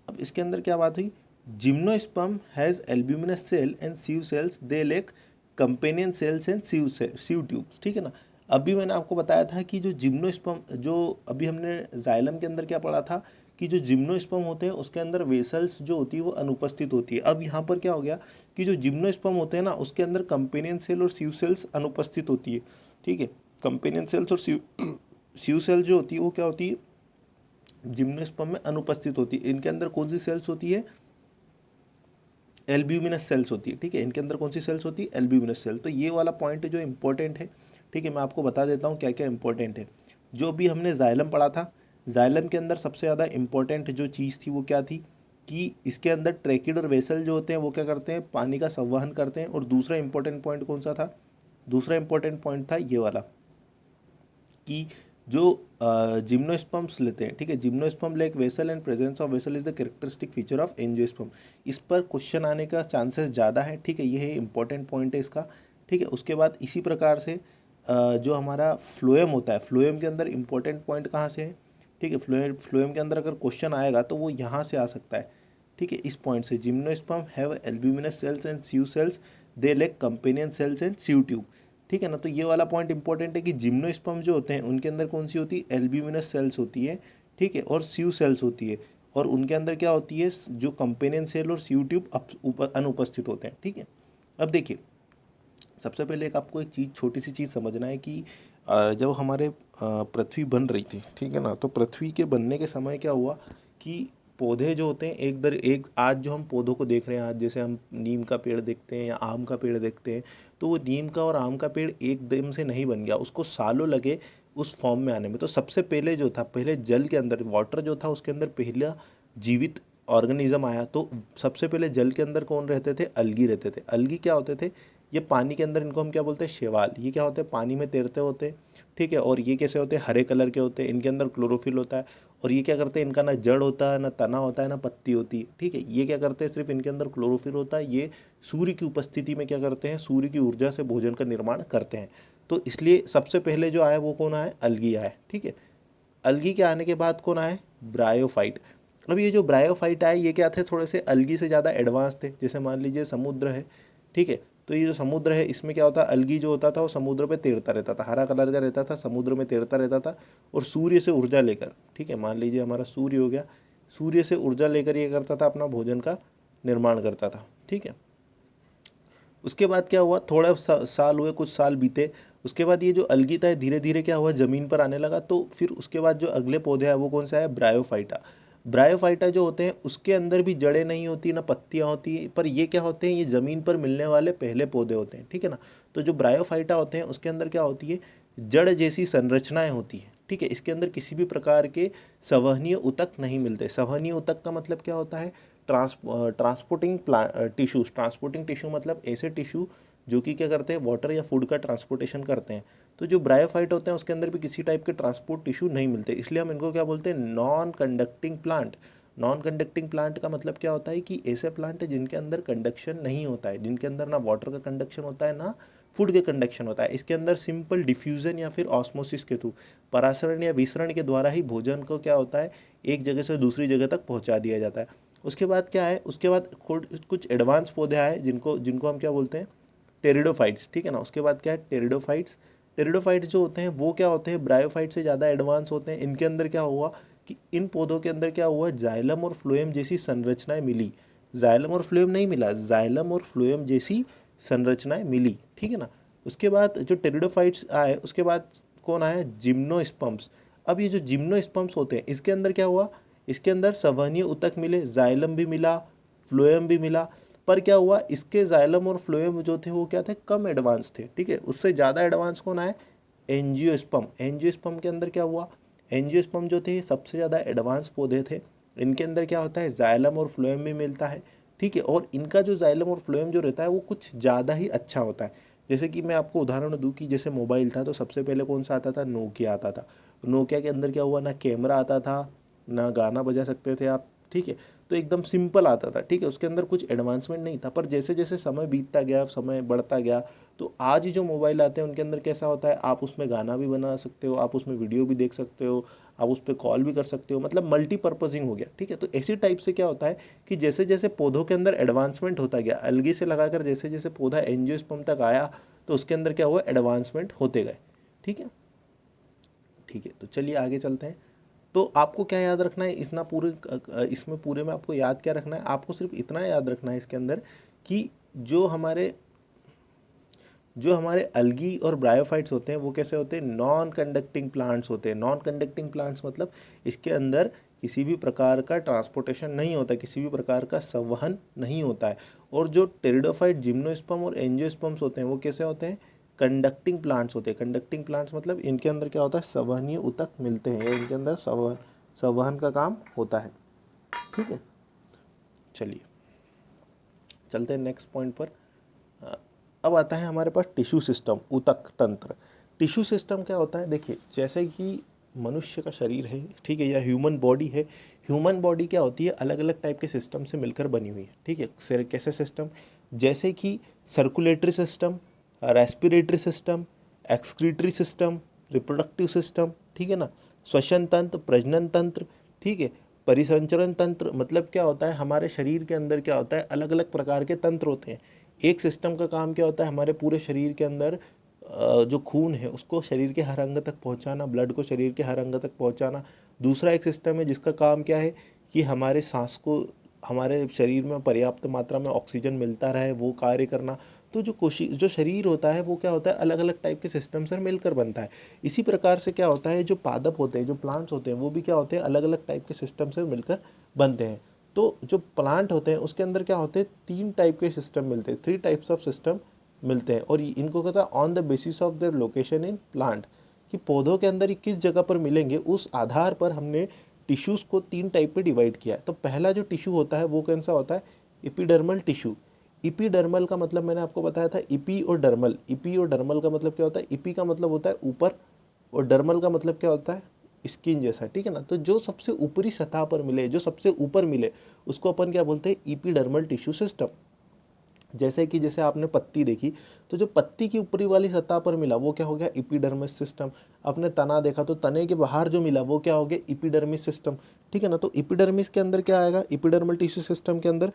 अब इसके अंदर क्या बात हुई, gymnosperm has albuminous cell and sieve cells, they lack companion cells and sieve tubes, ठीक है ना। अभी मैंने आपको बताया था कि जो जिम्नोस्पर्म, जो अभी हमने जाइलम के अंदर क्या पढ़ा था कि जो जिम्नोस्पर्म होते हैं उसके अंदर वेसल्स जो होती है वो अनुपस्थित होती है। अब यहाँ पर क्या हो गया कि जो जिम्नोस्पर्म होते हैं ना उसके अंदर कंपेनियन सेल और सीव सेल्स अनुपस्थित होती है, ठीक है। कंपेनियन सेल्स और सीव सेल जो होती है वो क्या होती है, जिम्नोस्पर्म में अनुपस्थित होती है। इनके अंदर कौन सी सेल्स होती है, एल्ब्यूमिनस सेल्स होती है, ठीक है। इनके अंदर कौन सी सेल्स होती है, एल्ब्यूमिनस सेल। तो ये वाला पॉइंट जो इंपॉर्टेंट है, ठीक है, मैं आपको बता देता हूँ क्या क्या इंपॉर्टेंट है। जो भी हमने जाइलम पढ़ा था, जाइलम के अंदर सबसे ज़्यादा इंपॉर्टेंट जो चीज़ थी वो क्या थी कि इसके अंदर ट्रैकिड और वेसल जो होते हैं वो क्या करते हैं, पानी का संवहन करते हैं। और दूसरा इंपॉर्टेंट पॉइंट कौन सा था, दूसरा इंपॉर्टेंट पॉइंट था ये वाला कि जो जिम्नोस्पर्म्स लेते हैं, ठीक है, gymnosperm like vessel and presence of vessel is the characteristic feature of angiosperm. इस पर क्वेश्चन आने का चांसेस ज़्यादा है, ठीक है, ये है इंपॉर्टेंट पॉइंट है इसका, ठीक है। उसके बाद इसी प्रकार से जो हमारा फ्लोएम होता है, फ्लोएम के अंदर इंपॉर्टेंट पॉइंट कहाँ से है, ठीक है, फ्लोएम के अंदर अगर क्वेश्चन आएगा तो वो यहाँ से आ सकता है, ठीक है, इस पॉइंट से। Gymnosperm have albuminous cells and sieve cells, they lack companion cells and sieve tube, ठीक है ना। तो ये वाला पॉइंट इंपॉर्टेंट है कि जिम्नोस्पर्म जो होते हैं उनके अंदर कौन सी होती है, एल्ब्यूमिनस सेल्स होती है, ठीक है, और सीव सेल्स होती है। और उनके अंदर क्या होती है, जो कंपेनियन सेल और सीव ट्यूब अनुपस्थित होते हैं, ठीक है। अब देखिए, सबसे पहले आपको एक चीज़, छोटी सी चीज़ समझना है कि जब हमारे पृथ्वी बन रही थी, ठीक है ना, तो पृथ्वी के बनने के समय क्या हुआ कि पौधे जो होते हैं एक दर एक, आज जो हम पौधों को देख रहे हैं, आज जैसे हम नीम का पेड़ देखते हैं या आम का पेड़ देखते हैं, तो वो नीम का और आम का पेड़ एकदम से नहीं बन गया, उसको सालों लगे उस फॉर्म में आने में। तो सबसे पहले जो था, पहले जल के अंदर वाटर जो था उसके अंदर पहला जीवित ऑर्गेनिज्म आया। तो सबसे पहले जल के अंदर कौन रहते थे, अलगी रहते थे। अलगी क्या होते थे, ये पानी के अंदर, इनको हम क्या बोलते हैं, शैवाल। ये क्या होते हैं, पानी में तैरते होते हैं, ठीक है। और ये कैसे होते हैं, हरे कलर के होते हैं, इनके अंदर क्लोरोफिल होता है। और ये क्या करते हैं, इनका ना जड़ होता है, ना तना होता है, ना पत्ती होती है, ठीक है। ये क्या करते हैं, सिर्फ इनके अंदर क्लोरोफिल होता है। ये सूर्य की उपस्थिति में क्या करते हैं, सूर्य की ऊर्जा से भोजन का निर्माण करते हैं। तो इसलिए सबसे पहले जो आया वो कौन आया, अलगी आया, ठीक है। अलगी के आने के बाद कौन आए, ब्रायोफाइट। अब ये जो ब्रायोफाइट आए ये क्या थे, थोड़े से अलगी से ज़्यादा एडवांस थे। जैसे मान लीजिए समुद्र है, ठीक है, तो ये जो समुद्र है इसमें क्या होता है, अलगी जो होता था वो समुद्र पे तैरता रहता था, हरा कलर का रहता था, समुद्र में तैरता रहता था। और सूर्य से ऊर्जा लेकर, ठीक है, मान लीजिए हमारा सूर्य हो गया, सूर्य से ऊर्जा लेकर ये करता था, अपना भोजन का निर्माण करता था, ठीक है। उसके बाद क्या हुआ, थोड़ा साल हुए, कुछ साल बीते, उसके बाद ये जो अलगी था धीरे धीरे क्या हुआ, ज़मीन पर आने लगा। तो फिर उसके बाद जो अगले पौधे हैं वो कौन सा है, ब्रायोफाइटा। ब्रायोफाइटा जो होते हैं उसके अंदर भी जड़ें नहीं होती, ना पत्तियाँ होती, पर ये क्या होते हैं, ये ज़मीन पर मिलने वाले पहले पौधे होते हैं, ठीक है ना। तो जो ब्रायोफाइटा होते हैं उसके अंदर क्या होती है, जड़ जैसी संरचनाएं होती है, ठीक है। इसके अंदर किसी भी प्रकार के संवहनीय ऊतक नहीं मिलते। संवहनीय ऊतक का मतलब क्या होता है, ट्रांसपोर्टिंग टिश्यूज। ट्रांसपोर्टिंग टिश्यू मतलब ऐसे टिश्यू जो कि क्या करते हैं, वाटर या फूड का ट्रांसपोर्टेशन करते हैं। तो जो ब्रायोफाइट होते हैं उसके अंदर भी किसी टाइप के ट्रांसपोर्ट टिश्यू नहीं मिलते, इसलिए हम इनको क्या बोलते हैं, non conducting plant. Non conducting plant का मतलब क्या होता है कि ऐसे प्लांट है जिनके अंदर कंडक्शन नहीं होता है, जिनके अंदर ना वाटर का कंडक्शन होता है, ना फूड के कंडक्शन होता है। इसके अंदर सिंपल डिफ्यूजन या फिर ऑस्मोसिस के थ्रू, परासरण या विसरण के द्वारा ही भोजन को क्या होता है, एक जगह से दूसरी जगह तक पहुंचा दिया जाता है। उसके बाद क्या है, उसके बाद कुछ एडवांस पौधे आए जिनको जिनको हम क्या बोलते हैं, टेरिडोफाइट्स, ठीक है ना। उसके बाद क्या है, टेरिडोफाइट्स। टेरिडोफाइट्स जो होते हैं वो क्या होते हैं, ब्रायोफाइट से ज़्यादा एडवांस होते हैं। इनके अंदर क्या हुआ कि इन पौधों के अंदर क्या हुआ, जाइलम और फ्लोएम जैसी संरचनाएं मिली। जाइलम और फ्लोएम नहीं मिला, जाइलम और फ्लोएम जैसी संरचनाएं मिली, ठीक है ना। उसके बाद जो टेरिडोफाइट्स आए उसके बाद कौन आया, जिम्नोस्पर्म्स। अब ये जो जिम्नोस्पर्म्स होते हैं इसके अंदर क्या हुआ, इसके अंदर संवहनीय ऊतक मिले, जाइलम भी मिला, फ्लोएम भी मिला। पर क्या हुआ, इसके जाइलम और फ्लोएम जो थे वो क्या थे, कम एडवांस थे, ठीक है। उससे ज़्यादा एडवांस कौन आए, एंजियोस्पर्म। एंजियोस्पर्म के अंदर क्या हुआ, एंजियोस्पर्म जो थे सबसे ज़्यादा एडवांस पौधे थे। इनके अंदर क्या होता है, जाइलम और फ्लोएम भी मिलता है, ठीक है। और इनका जो जाइलम और फ्लोएम जो रहता है वो कुछ ज़्यादा ही अच्छा होता है। जैसे कि मैं आपको उदाहरण दूं कि जैसे मोबाइल था तो सबसे पहले कौन सा आता था, नोकिया आता था। नोकिया के अंदर क्या हुआ, ना कैमरा आता था, ना गाना बजा सकते थे आप, ठीक है। तो एकदम सिंपल आता था, ठीक है, उसके अंदर कुछ एडवांसमेंट नहीं था। पर जैसे जैसे समय बीतता गया, समय बढ़ता गया, तो आज जो मोबाइल आते हैं उनके अंदर कैसा होता है, आप उसमें गाना भी बना सकते हो, आप उसमें वीडियो भी देख सकते हो, आप उस पर कॉल भी कर सकते हो, मतलब मल्टीपर्पजिंग हो गया, ठीक है। तो इसी टाइप से क्या होता है कि जैसे जैसे पौधों के अंदर एडवांसमेंट होता गया, अलगी से लगाकर जैसे जैसे पौधा एंजियोस्पर्म तक आया, तो उसके अंदर क्या हुआ, एडवांसमेंट होते गए, ठीक है। ठीक है, तो चलिए आगे चलते हैं। तो आपको क्या याद रखना है, इतना पूरे इसमें पूरे में आपको याद क्या रखना है, आपको सिर्फ इतना याद रखना है इसके अंदर कि जो हमारे अलगी और ब्रायोफाइट्स होते हैं वो कैसे होते हैं, नॉन कंडक्टिंग प्लांट्स होते हैं। नॉन कंडक्टिंग प्लांट्स मतलब इसके अंदर किसी भी प्रकार का ट्रांसपोर्टेशन नहीं होता, किसी भी प्रकार का संवहन नहीं होता है। और जो टेरिडोफाइट, जिम्नोस्पर्म और एंजियोस्पर्म्स होते हैं वो कैसे होते हैं, कंडक्टिंग प्लांट्स होते हैं। कंडक्टिंग प्लांट्स मतलब इनके अंदर क्या होता है, संवहनीय ऊतक मिलते हैं, या इनके अंदर संवहन का काम होता है, ठीक है। चलिए चलते हैं नेक्स्ट पॉइंट पर। अब आता है हमारे पास टिश्यू सिस्टम, ऊतक तंत्र। टिश्यू सिस्टम क्या होता है, देखिए जैसे कि मनुष्य का शरीर है, ठीक है, या ह्यूमन बॉडी है। ह्यूमन बॉडी क्या होती है, अलग अलग टाइप के सिस्टम से मिलकर बनी हुई है, ठीक है। कैसे सिस्टम, जैसे कि circulatory system, respiratory system, excretory system, reproductive system, ठीक है ना, श्वसन तंत्र, प्रजनन तंत्र, ठीक है, परिसंचरण तंत्र। मतलब क्या होता है, हमारे शरीर के अंदर क्या होता है, अलग अलग प्रकार के तंत्र होते हैं। एक सिस्टम का काम क्या होता है, हमारे पूरे शरीर के अंदर जो खून है उसको शरीर के हर अंग तक पहुंचाना, ब्लड को शरीर के हर अंग तक पहुंचाना। दूसरा एक सिस्टम है जिसका काम क्या है कि हमारे सांस को, हमारे शरीर में पर्याप्त मात्रा में ऑक्सीजन मिलता रहे, वो कार्य करना। तो जो शरीर होता है वो क्या होता है, अलग अलग टाइप के सिस्टम से मिलकर बनता है। इसी प्रकार से क्या होता है, जो पादप होते हैं, जो प्लांट्स होते हैं, वो भी क्या होते हैं, अलग अलग टाइप के सिस्टम से मिलकर बनते हैं। तो जो प्लांट होते हैं उसके अंदर क्या होते हैं, 3 टाइप के सिस्टम मिलते हैं, 3 टाइप्स ऑफ सिस्टम मिलते हैं। और इनको कहता है on the basis of their location in plant, कि पौधों के अंदर ये किस जगह पर मिलेंगे, उस आधार पर हमने टिश्यूज़ को 3 टाइप में डिवाइड किया है। तो पहला जो टिश्यू होता है वो कौन सा होता है, इपिडर्मल टिश्यू। इपिडर्मल का मतलब मैंने आपको बताया था, इपी और डर्मल। इपी और डर्मल का मतलब क्या होता है, इपी का मतलब होता है ऊपर, और डर्मल का मतलब क्या होता है, स्किन जैसा, ठीक है ना। तो जो सबसे ऊपरी सतह पर मिले, जो सबसे ऊपर मिले, उसको अपन क्या बोलते हैं, इपिडर्मल टिश्यू सिस्टम। जैसे आपने पत्ती देखी, तो जो पत्ती की ऊपरी वाली सतह पर मिला वो क्या हो गया, इपिडर्मिस सिस्टम। आपने तना देखा तो तने के बाहर जो मिला वो क्या हो गया, इपिडर्मिस सिस्टम, ठीक है ना। तो इपिडर्मिस के अंदर क्या आएगा, इपिडर्मल टिश्यू सिस्टम के अंदर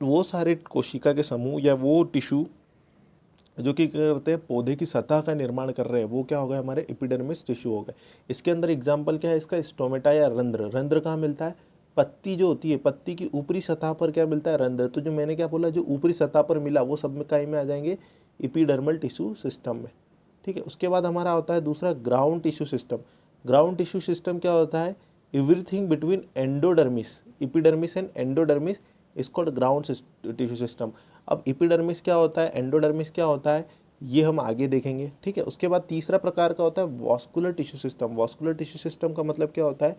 वो सारे कोशिका के समूह या वो टिश्यू जो कि क्या करते हैं, पौधे की सतह का निर्माण कर रहे हैं, वो क्या हो गए, हमारे एपिडर्मिस टिश्यू हो गए। इसके अंदर एग्जाम्पल क्या है इसका, स्टोमेटा या रंध्र। रंध्र कहाँ मिलता है, पत्ती जो होती है, पत्ती की ऊपरी सतह पर क्या मिलता है, रंध्र। तो जो मैंने क्या बोला, जो ऊपरी सतह पर मिला वो सब में कहीं में आ जाएंगे, एपिडर्मल टिश्यू सिस्टम में, ठीक है। उसके बाद हमारा होता है दूसरा ground tissue system. Ground tissue system क्या होता है, everything between endodermis, epidermis and endodermis is called ground tissue system. अब एपिडर्मिस क्या होता है, एंडोडर्मिस क्या होता है, ये हम आगे देखेंगे, ठीक है। उसके बाद तीसरा प्रकार का होता है vascular tissue system. Vascular tissue system का मतलब क्या होता है,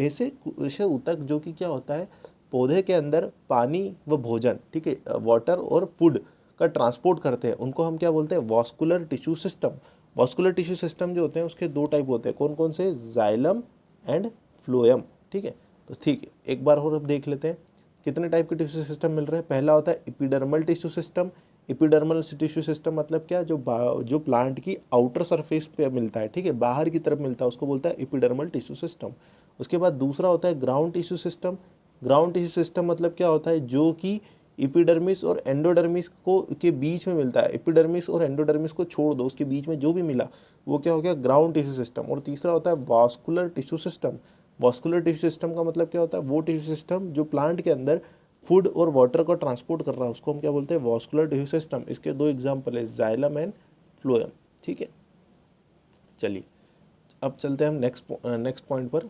ऐसे ऐसे ऊतक जो कि क्या होता है, पौधे के अंदर पानी व भोजन, ठीक है, वाटर और फूड का ट्रांसपोर्ट करते हैं, उनको हम क्या बोलते हैं, vascular tissue system. Vascular tissue system जो होते हैं उसके 2 टाइप होते हैं, कौन कौन से, जाइलम एंड फ्लोएम, ठीक है। तो ठीक है, एक बार और अब देख लेते हैं कितने टाइप के टिश्यू सिस्टम मिल रहे हैं। पहला होता है epidermal tissue system. Epidermal tissue system मतलब क्या, जो प्लांट की आउटर सरफेस पे मिलता है, ठीक है, बाहर की तरफ मिलता है, उसको बोलता है एपिडर्मल टिश्यू सिस्टम। उसके बाद दूसरा होता है ground tissue system. Ground tissue system मतलब क्या होता है, जो कि एपिडर्मिस और एंडोडर्मिस को के बीच में मिलता है। एपिडर्मिस और एंडोडर्मिस को छोड़ दो, उसके बीच में जो भी मिला वो क्या हो गया, ग्राउंड टिश्यू सिस्टम। और तीसरा होता है vascular tissue system. Vascular tissue system का मतलब क्या होता है, वो टिश्यू सिस्टम जो प्लांट के अंदर फूड और वाटर को ट्रांसपोर्ट कर रहा है, उसको हम क्या बोलते हैं, वास्कुलर टिश्यू सिस्टम। इसके 2 एग्जाम्पल है, जाइलम एंड फ्लोएम, ठीक है। चलिए अब चलते हैं हम नेक्स्ट पॉइंट पर।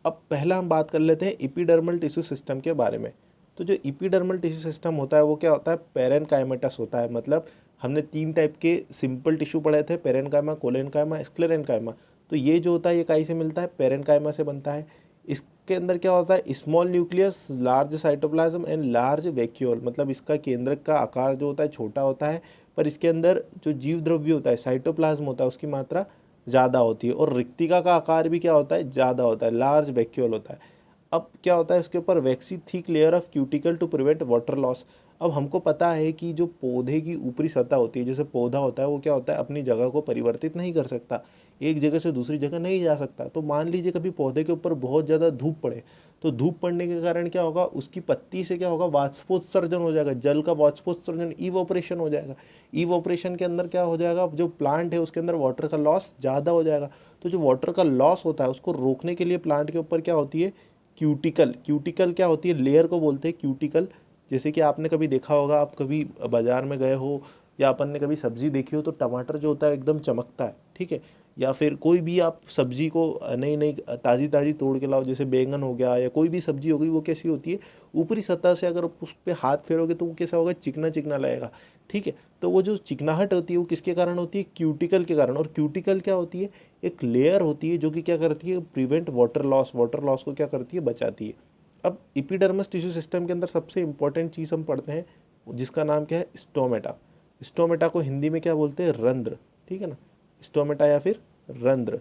अब पहला हम बात कर लेते हैं एपिडर्मल टिश्यू सिस्टम के बारे में। तो जो एपिडर्मल टिश्यू सिस्टम होता है वो क्या होता है, पेरेनकाइमेटस होता है। मतलब हमने 3 टाइप के सिंपल टिश्यू पढ़े थे, पेरेनकाइमा, कोलेनकाइमा, स्क्लेरेनकाइमा। तो ये जो होता है ये काई से मिलता है, पेरेनकाइमा से बनता है। इसके अंदर क्या होता है, small nucleus, large cytoplasm and large vacuole. मतलब इसका केंद्रक का आकार जो होता है छोटा होता है, पर इसके अंदर जो जीव द्रव्य होता है, साइटोप्लाज्म होता है, उसकी मात्रा ज़्यादा होती है। और रिक्तिका का आकार भी क्या होता है, ज़्यादा होता है, लार्ज वैक्यूल होता है। अब क्या होता है, इसके ऊपर waxy thick layer of cuticle to prevent water loss. अब हमको पता है कि जो पौधे की ऊपरी सतह होती है, जैसे पौधा होता है, वो क्या होता है, अपनी जगह को परिवर्तित नहीं कर सकता, एक जगह से दूसरी जगह नहीं जा सकता। तो मान लीजिए कभी पौधे के ऊपर बहुत ज़्यादा धूप पड़े, तो धूप पड़ने के कारण क्या होगा, उसकी पत्ती से क्या होगा, वाष्पोत्सर्जन हो जाएगा, जल का वाष्पोत्सर्जन, इवोपरेशन हो जाएगा। इवोपरेशन के अंदर क्या हो जाएगा, जो प्लांट है उसके अंदर वाटर का लॉस ज़्यादा हो जाएगा। तो जो वाटर का लॉस होता है उसको रोकने के लिए प्लांट के ऊपर क्या होती है, क्यूटिकल। क्यूटिकल क्या होती है, लेयर को बोलते हैं क्यूटिकल। जैसे कि आपने कभी देखा होगा, आप कभी बाजार में गए हो या अपन ने कभी सब्जी देखी हो, तो टमाटर जो होता है एकदम चमकता है, ठीक है। या फिर कोई भी आप सब्जी को नई नई ताज़ी ताज़ी तोड़ के लाओ, जैसे बैंगन हो गया या कोई भी सब्जी हो गई, वो कैसी होती है, ऊपरी सतह से अगर उस पर हाथ फेरोगे तो वो कैसा होगा, चिकना चिकना लगेगा, ठीक है। तो वो जो चिकनाहट होती है वो किसके कारण होती है, क्यूटिकल के कारण। और क्यूटिकल क्या होती है, एक लेयर होती है जो कि क्या करती है, prevent water loss, water loss को क्या करती है, बचाती है। अब एपिडर्मस टिश्यू सिस्टम के अंदर सबसे इंपॉर्टेंट चीज़ हम पढ़ते हैं जिसका नाम क्या है, स्टोमेटा। स्टोमेटा को हिंदी में क्या बोलते हैं, रंध्र, ठीक है ना, स्टोमेटा या फिर रंध्र,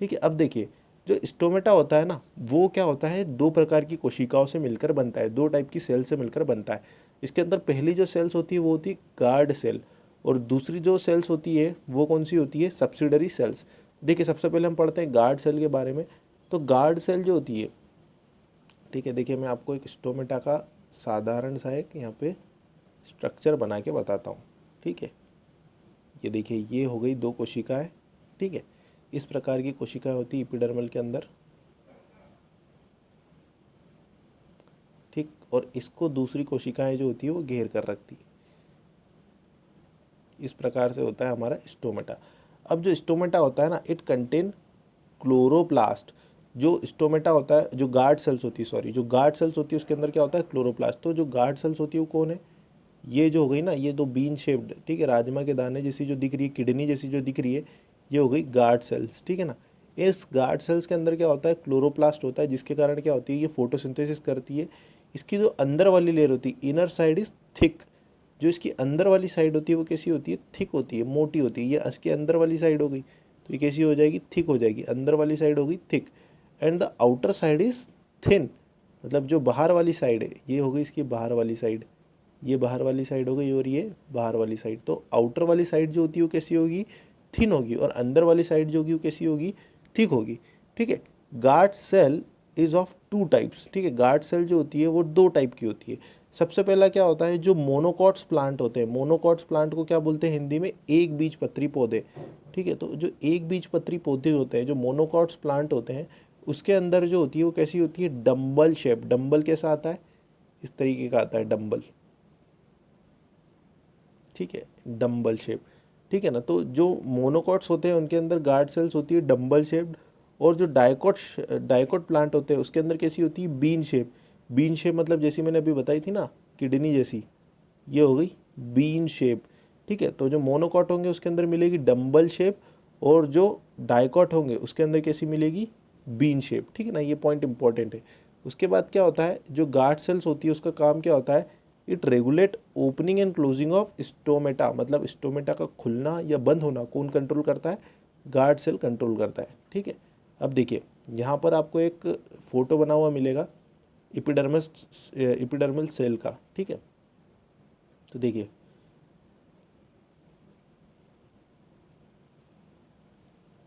ठीक है। अब देखिए, जो स्टोमेटा होता है ना, वो क्या होता है, 2 प्रकार की कोशिकाओं से मिलकर बनता है, 2 टाइप की सेल से मिलकर बनता है। इसके अंदर पहली जो सेल्स होती है वो होती है गार्ड सेल, और दूसरी जो सेल्स होती है वो कौन सी होती है, सब्सिडरी सेल्स। देखिए सबसे पहले हम पढ़ते हैं गार्ड सेल के बारे में। तो गार्ड सेल जो होती है, ठीक है, देखिए मैं आपको एक स्टोमेटा का साधारण सा एक यहाँ पे स्ट्रक्चर बना के बताता हूँ, ठीक है। ये देखिए, ये हो गई 2 कोशिकाएं, ठीक है। इस प्रकार की कोशिकाएं होती है एपिडर्मल के अंदर, ठीक। और इसको दूसरी कोशिकाएं जो होती है वो घेर कर रखती है। इस प्रकार से होता है हमारा स्टोमेटा। अब जो स्टोमेटा होता है ना, इट कंटेन क्लोरोप्लास्ट। जो स्टोमेटा होता है, जो गार्ड सेल्स होती है, सॉरी, जो गार्ड सेल्स होती है उसके अंदर क्या होता है, क्लोरोप्लास्ट। तो जो गार्ड सेल्स होती है वो कौन है, ये जो हो गई ना, ये 2 बीन शेप्ड, ठीक है, राजमा के दाने जैसी जो दिख रही है, किडनी जैसी जो दिख रही है, ये हो गई गार्ड सेल्स, ठीक है ना। इस गार्ड सेल्स के अंदर क्या होता है, क्लोरोप्लास्ट होता है, जिसके कारण क्या होती है, ये फोटोसिंथेसिस करती है। इसकी जो अंदर वाली लेयर होती है, इनर साइड इज थिक। जो इसकी अंदर वाली साइड होती है वो कैसी होती है, थिक होती है, मोटी होती है। ये इसकी अंदर वाली साइड हो गई, तो ये कैसी हो जाएगी, थिक हो जाएगी, अंदर वाली साइड हो गई thick. And the outer side is thin. मतलब जो बाहर वाली साइड है, ये हो गई इसकी बाहर वाली साइड, ये बाहर वाली साइड हो गई और ये बाहर वाली साइड। तो आउटर वाली साइड जो होती है वो कैसी होगी, थिन होगी, और अंदर वाली साइड जो होगी वो कैसी होगी, थिक होगी, ठीक है। Guard cell is of 2 types, ठीक है। गार्ड सेल जो होती है वो 2 टाइप की होती है। सबसे पहला क्या होता है, जो मोनोकॉट्स प्लांट होते हैं, मोनोकॉट्स प्लांट को क्या बोलते हैं हिंदी में, एक बीजपत्री पौधे, ठीक है। तो जो एक बीजपत्री पौधे होते हैं, जो मोनोकॉट्स प्लांट होते हैं, उसके अंदर जो होती है वो कैसी होती है, डम्बल शेप। डम्बल कैसा आता है, इस तरीके का आता है डम्बल, ठीक है, डम्बल शेप, ठीक है ना। तो जो मोनोकॉट्स होते हैं उनके अंदर गार्ड सेल्स होती है डम्बल शेप्ड, और जो डाइकोट प्लांट होते हैं उसके अंदर कैसी होती है, बीन शेप। बीन शेप मतलब जैसी मैंने अभी बताई थी ना, किडनी जैसी, ये हो गई बीन शेप, ठीक है। तो जो मोनोकॉट होंगे उसके अंदर मिलेगी डम्बल शेप, और जो डाइकॉट होंगे उसके अंदर कैसी मिलेगी, बीन शेप, ठीक है ना। ये पॉइंट इंपॉर्टेंट है। उसके बाद क्या होता है, जो गार्ड सेल्स होती है उसका काम क्या होता है, it regulate opening and closing of stomata. मतलब स्टोमेटा का खुलना या बंद होना कौन कंट्रोल करता है, गार्ड सेल कंट्रोल करता है, ठीक है। अब देखिए यहाँ पर आपको एक फ़ोटो बना हुआ मिलेगा एपिडर्मल सेल का, ठीक है। तो देखिए,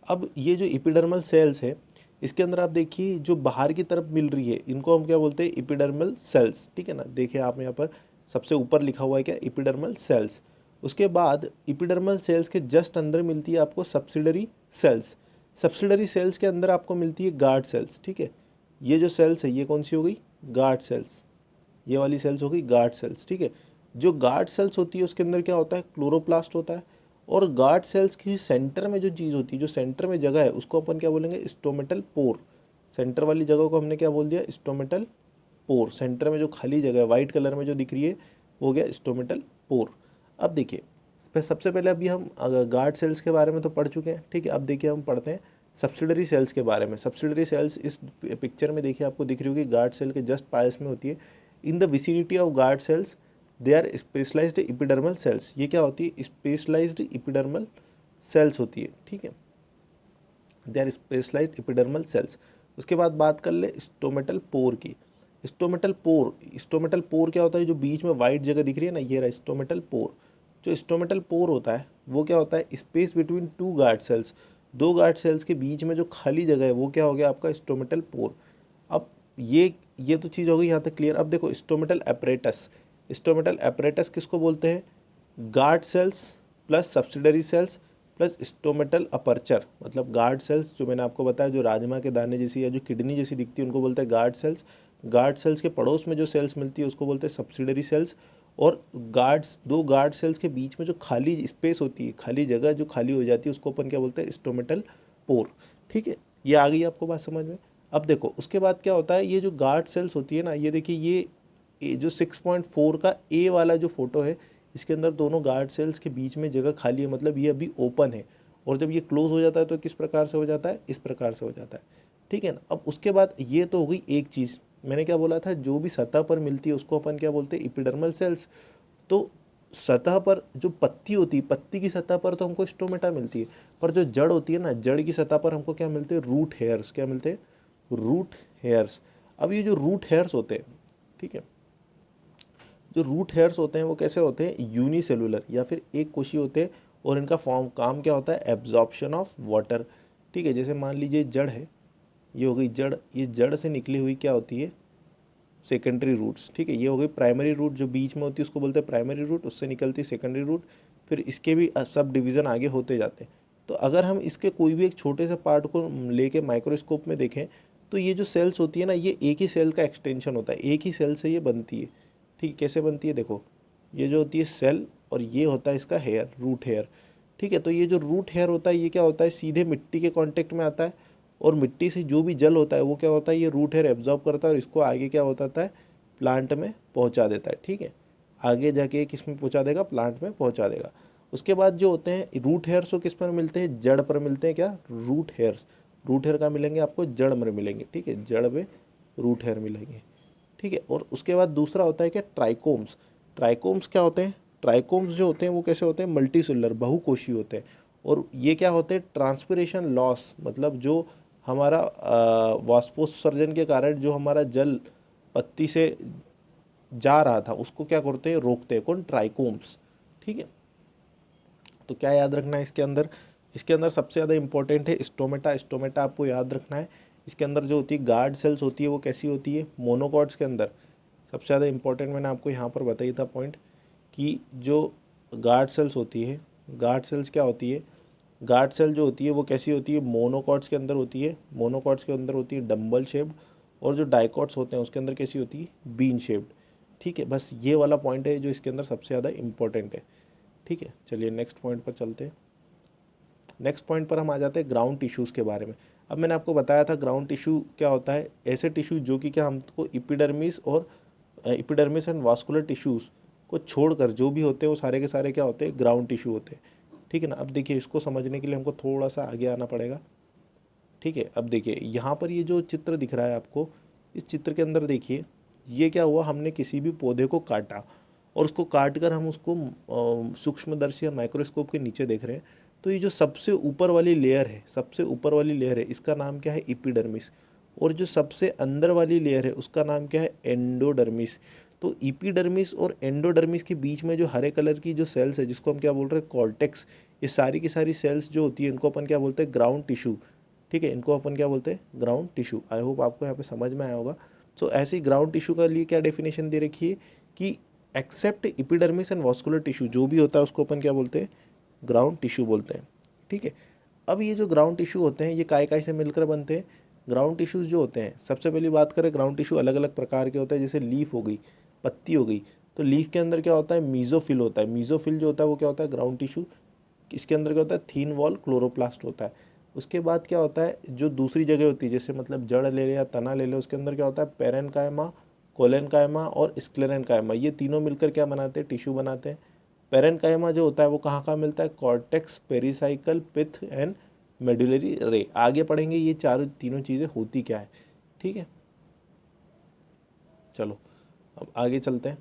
अब ये जो एपिडर्मल सेल्स है, इसके अंदर आप देखिए जो बाहर की तरफ मिल रही है, इनको हम क्या बोलते हैं, एपिडर्मल सेल्स, ठीक है ना। देखिए आप यहाँ पर सबसे ऊपर लिखा हुआ है क्या, एपिडर्मल सेल्स। उसके बाद एपिडर्मल सेल्स के जस्ट अंदर मिलती है आपको सब्सिडरी सेल्स। सब्सिडरी सेल्स के अंदर आपको मिलती है गार्ड सेल्स, ठीक है। ये जो सेल्स है ये कौन सी हो गई, गार्ड सेल्स। ये वाली सेल्स हो गई गार्ड सेल्स, ठीक है। जो गार्ड सेल्स होती है उसके अंदर क्या होता है, क्लोरोप्लास्ट होता है। और गार्ड सेल्स की सेंटर में जो चीज़ होती है, जो सेंटर में जगह है, उसको अपन क्या बोलेंगे, स्टोमेटल पोर। सेंटर वाली जगह को हमने क्या बोल दिया, स्टोमेटल पोर। सेंटर में जो खाली जगह है वाइट कलर में जो दिख रही है वो हो गया स्टोमेटल पोर। अब देखिए सबसे पहले अभी हम गार्ड सेल्स के बारे में तो पढ़ चुके हैं, ठीक है। अब देखिए हम पढ़ते हैं सब्सिडरी सेल्स के बारे में। सब्सिडरी सेल्स इस पिक्चर में देखिए आपको दिख रही होगी, गार्ड सेल के जस्ट पास में होती है। In the vicinity of guard cells they are specialised epidermal cells. ये क्या होती है, स्पेशलाइज्ड इपिडर्मल सेल्स होती है, ठीक है। They are specialised epidermal cells. उसके बाद बात कर ले स्टोमेटल पोर की। स्टोमेटल पोर क्या होता है, जो बीच में वाइट जगह दिख रही है ना, ये रहा स्टोमेटल पोर। जो स्टोमेटल पोर होता है वो क्या होता है, space between two guard cells. दो गार्ड सेल्स के बीच में जो खाली जगह है वो क्या हो गया आपका स्टोमेटल पोर। अब ये तो चीज़ हो गई यहाँ तक क्लियर। अब देखो स्टोमेटल एपरेटस। स्टोमेटल एपरेटस किसको बोलते हैं, guard cells plus subsidiary cells plus stomatal aperture. मतलब गार्ड सेल्स जो मैंने आपको बताया जो राजमा के दाने जैसी या जो किडनी जैसी दिखती है उनको बोलते हैं गार्ड सेल्स। गार्ड सेल्स के पड़ोस में जो सेल्स मिलती है उसको बोलते हैं सब्सिडरी सेल्स। और दो गार्ड सेल्स के बीच में जो खाली स्पेस होती है, खाली जगह जो खाली हो जाती है उसको अपन क्या बोलते हैं स्टोमेटल पोर, ठीक है। ये आ गई आपको बात समझ में। अब देखो उसके बाद क्या होता है, ये जो गार्ड सेल्स होती है ना, ये देखिए ये जो 6.4 का ए वाला जो फोटो है, इसके अंदर दोनों गार्ड सेल्स के बीच में जगह खाली है, मतलब ये अभी ओपन है। और जब ये क्लोज हो जाता है तो किस प्रकार से हो जाता है, इस प्रकार से हो जाता है, ठीक है ना। अब उसके बाद ये तो हो गई एक चीज़, मैंने क्या बोला था, जो भी सतह पर मिलती है उसको अपन क्या बोलते हैं इपिडर्मल सेल्स। तो सतह पर जो पत्ती होती है, पत्ती की सतह पर तो हमको स्टोमेटा मिलती है, पर जो जड़ होती है ना, जड़ की सतह पर हमको क्या मिलते हैं, रूट हेयर्स। क्या मिलते हैं, रूट हेयर्स। अब ये जो रूट हेयर्स होते हैं, ठीक है, जो रूट हेयर्स होते हैं वो कैसे होते हैं, यूनिसेलुलर या फिर एक कोशी होते हैं। और इनका काम क्या होता है, एब्जॉर्प्शन ऑफ वाटर, ठीक है। जैसे मान लीजिए जड़ है, ये हो गई जड़, ये जड़ से निकली हुई क्या होती है, सेकेंडरी रूट्स, ठीक है। ये हो गई प्राइमरी रूट, जो बीच में होती है उसको बोलते हैं प्राइमरी रूट, उससे निकलती है सेकेंडरी रूट। फिर इसके भी सब डिवीज़न आगे होते जाते हैं। तो अगर हम इसके कोई भी एक छोटे से पार्ट को लेके माइक्रोस्कोप में देखें तो ये जो सेल्स होती है ना, ये एक ही सेल का एक्सटेंशन होता है, एक ही सेल से ये बनती है, ठीक। कैसे बनती है, देखो ये जो होती है सेल और ये होता है इसका हेयर, रूट हेयर, ठीक है। तो ये जो रूट हेयर होता है ये क्या होता है, सीधे मिट्टी के कांटेक्ट में आता है और मिट्टी से जो भी जल होता है वो क्या होता है, ये रूट हेयर एब्जॉर्ब करता है और इसको आगे क्या होता है, प्लांट में पहुंचा देता है, ठीक है। आगे जाके किस में पहुंचा देगा, प्लांट में पहुंचा देगा। उसके बाद जो होते हैं रूट हेयर्स वो किस पर मिलते हैं, जड़ पर मिलते हैं। क्या, रूट हेयर्स। रूट हेयर कहाँ मिलेंगे आपको, जड़ में मिलेंगे, ठीक है, जड़ में रूट हेयर मिलेंगे, ठीक है। और उसके बाद दूसरा होता है क्या, ट्राइकोम्स। ट्राइकोम्स क्या होते हैं, ट्राइकोम्स जो होते हैं वो कैसे होते हैं, मल्टीसेलुलर, बहुकोषीय होते हैं। और ये क्या होते हैं, ट्रांसपिरेशन लॉस, मतलब जो हमारा वाष्पोत्सर्जन के कारण जो हमारा जल पत्ती से जा रहा था उसको क्या करते हैं, रोकते हैं, कौन, ट्राइकोम्स, ठीक है। तो क्या याद रखना है इसके अंदर, इसके अंदर सबसे ज़्यादा इंपॉर्टेंट है स्टोमेटा। स्टोमेटा आपको याद रखना है। इसके अंदर जो होती है गार्ड सेल्स होती है वो कैसी होती है, मोनोकॉट्स के अंदर। सबसे ज़्यादा इंपॉर्टेंट मैंने आपको यहाँ पर बताई था पॉइंट, कि जो गार्ड सेल्स होती है, गार्ड सेल्स क्या होती है, गार्ड सेल जो होती है वो कैसी होती है, मोनोकॉट्स के अंदर होती है। मोनोकॉट्स के अंदर होती है डम्बल शेप्ड, और जो डाइकॉट्स होते हैं उसके अंदर कैसी होती है, बीन शेप्ड, ठीक है। बस ये वाला पॉइंट है जो इसके अंदर सबसे ज़्यादा इंपॉर्टेंट है, ठीक है। चलिए नेक्स्ट पॉइंट पर चलते हैं। नेक्स्ट पॉइंट पर हम आ जाते हैं ग्राउंड टिश्यूज़ के बारे में। अब मैंने आपको बताया था ग्राउंड टिश्यू क्या होता है, ऐसे टिश्यू जो कि क्या हमको इपिडर्मिस एंड वास्कुलर टिश्यूज़ को छोड़कर जो भी होते हैं वो सारे के सारे क्या होते हैं, ग्राउंड टिश्यू होते हैं, ठीक है ना। अब देखिए इसको समझने के लिए हमको थोड़ा सा आगे आना पड़ेगा, ठीक है। अब देखिए यहाँ पर ये जो चित्र दिख रहा है आपको, इस चित्र के अंदर देखिए ये क्या हुआ, हमने किसी भी पौधे को काटा और उसको काट कर हम उसको सूक्ष्मदर्शी या माइक्रोस्कोप के नीचे देख रहे हैं। तो ये जो सबसे ऊपर वाली लेयर है, सबसे ऊपर वाली लेयर है, इसका नाम क्या है, एपिडर्मिस। और जो सबसे अंदर वाली लेयर है उसका नाम क्या है, एंडोडर्मिस। तो एपिडर्मिस और एंडोडर्मिस के बीच में जो हरे कलर की जो सेल्स है जिसको हम क्या बोल रहे हैं, कॉर्टेक्स, ये सारी की सारी सेल्स जो होती है इनको अपन क्या बोलते हैं, ग्राउंड टिश्यू, ठीक है। इनको अपन क्या बोलते हैं, ग्राउंड टिश्यू। आई होप आपको यहाँ पे समझ में आया होगा। सो ऐसे ही ग्राउंड टिश्यू का लिए क्या डेफिनेशन दे रखी है कि except epidermis and vascular tissue, जो भी होता है उसको अपन क्या बोलते हैं, ग्राउंड टिश्यू बोलते हैं, ठीक है। अब ये जो ग्राउंड टिश्यू होते हैं ये काय काय से मिलकर बनते हैं। ग्राउंड टिश्यूज़ जो होते हैं, सबसे पहली बात करें, ग्राउंड टिश्यू अलग अलग प्रकार के होते हैं। जैसे लीफ हो गई, पत्ती हो गई, तो लीफ के अंदर क्या होता है, मीजोफिल होता है। मीजोफिल जो होता है वो क्या होता है, ग्राउंड टिश्यू। इसके अंदर क्या होता है, थीन वॉल क्लोरोप्लास्ट होता है। उसके बाद क्या होता है, जो दूसरी जगह होती है जैसे मतलब जड़ ले ले या तना ले ले, उसके अंदर क्या होता है, पेरेन्काइमा, कोलेनकाइमा और स्क्लेरेनकाइमा, ये तीनों मिलकर क्या बनाते हैं, टिश्यू बनाते हैं। पेरेन्काइमा जो होता है वो कहाँ कहाँ मिलता है, cortex, pericycle, pith and medullary ray. आगे पढ़ेंगे ये चारों तीनों चीज़ें होती क्या है, ठीक है। चलो अब आगे चलते हैं।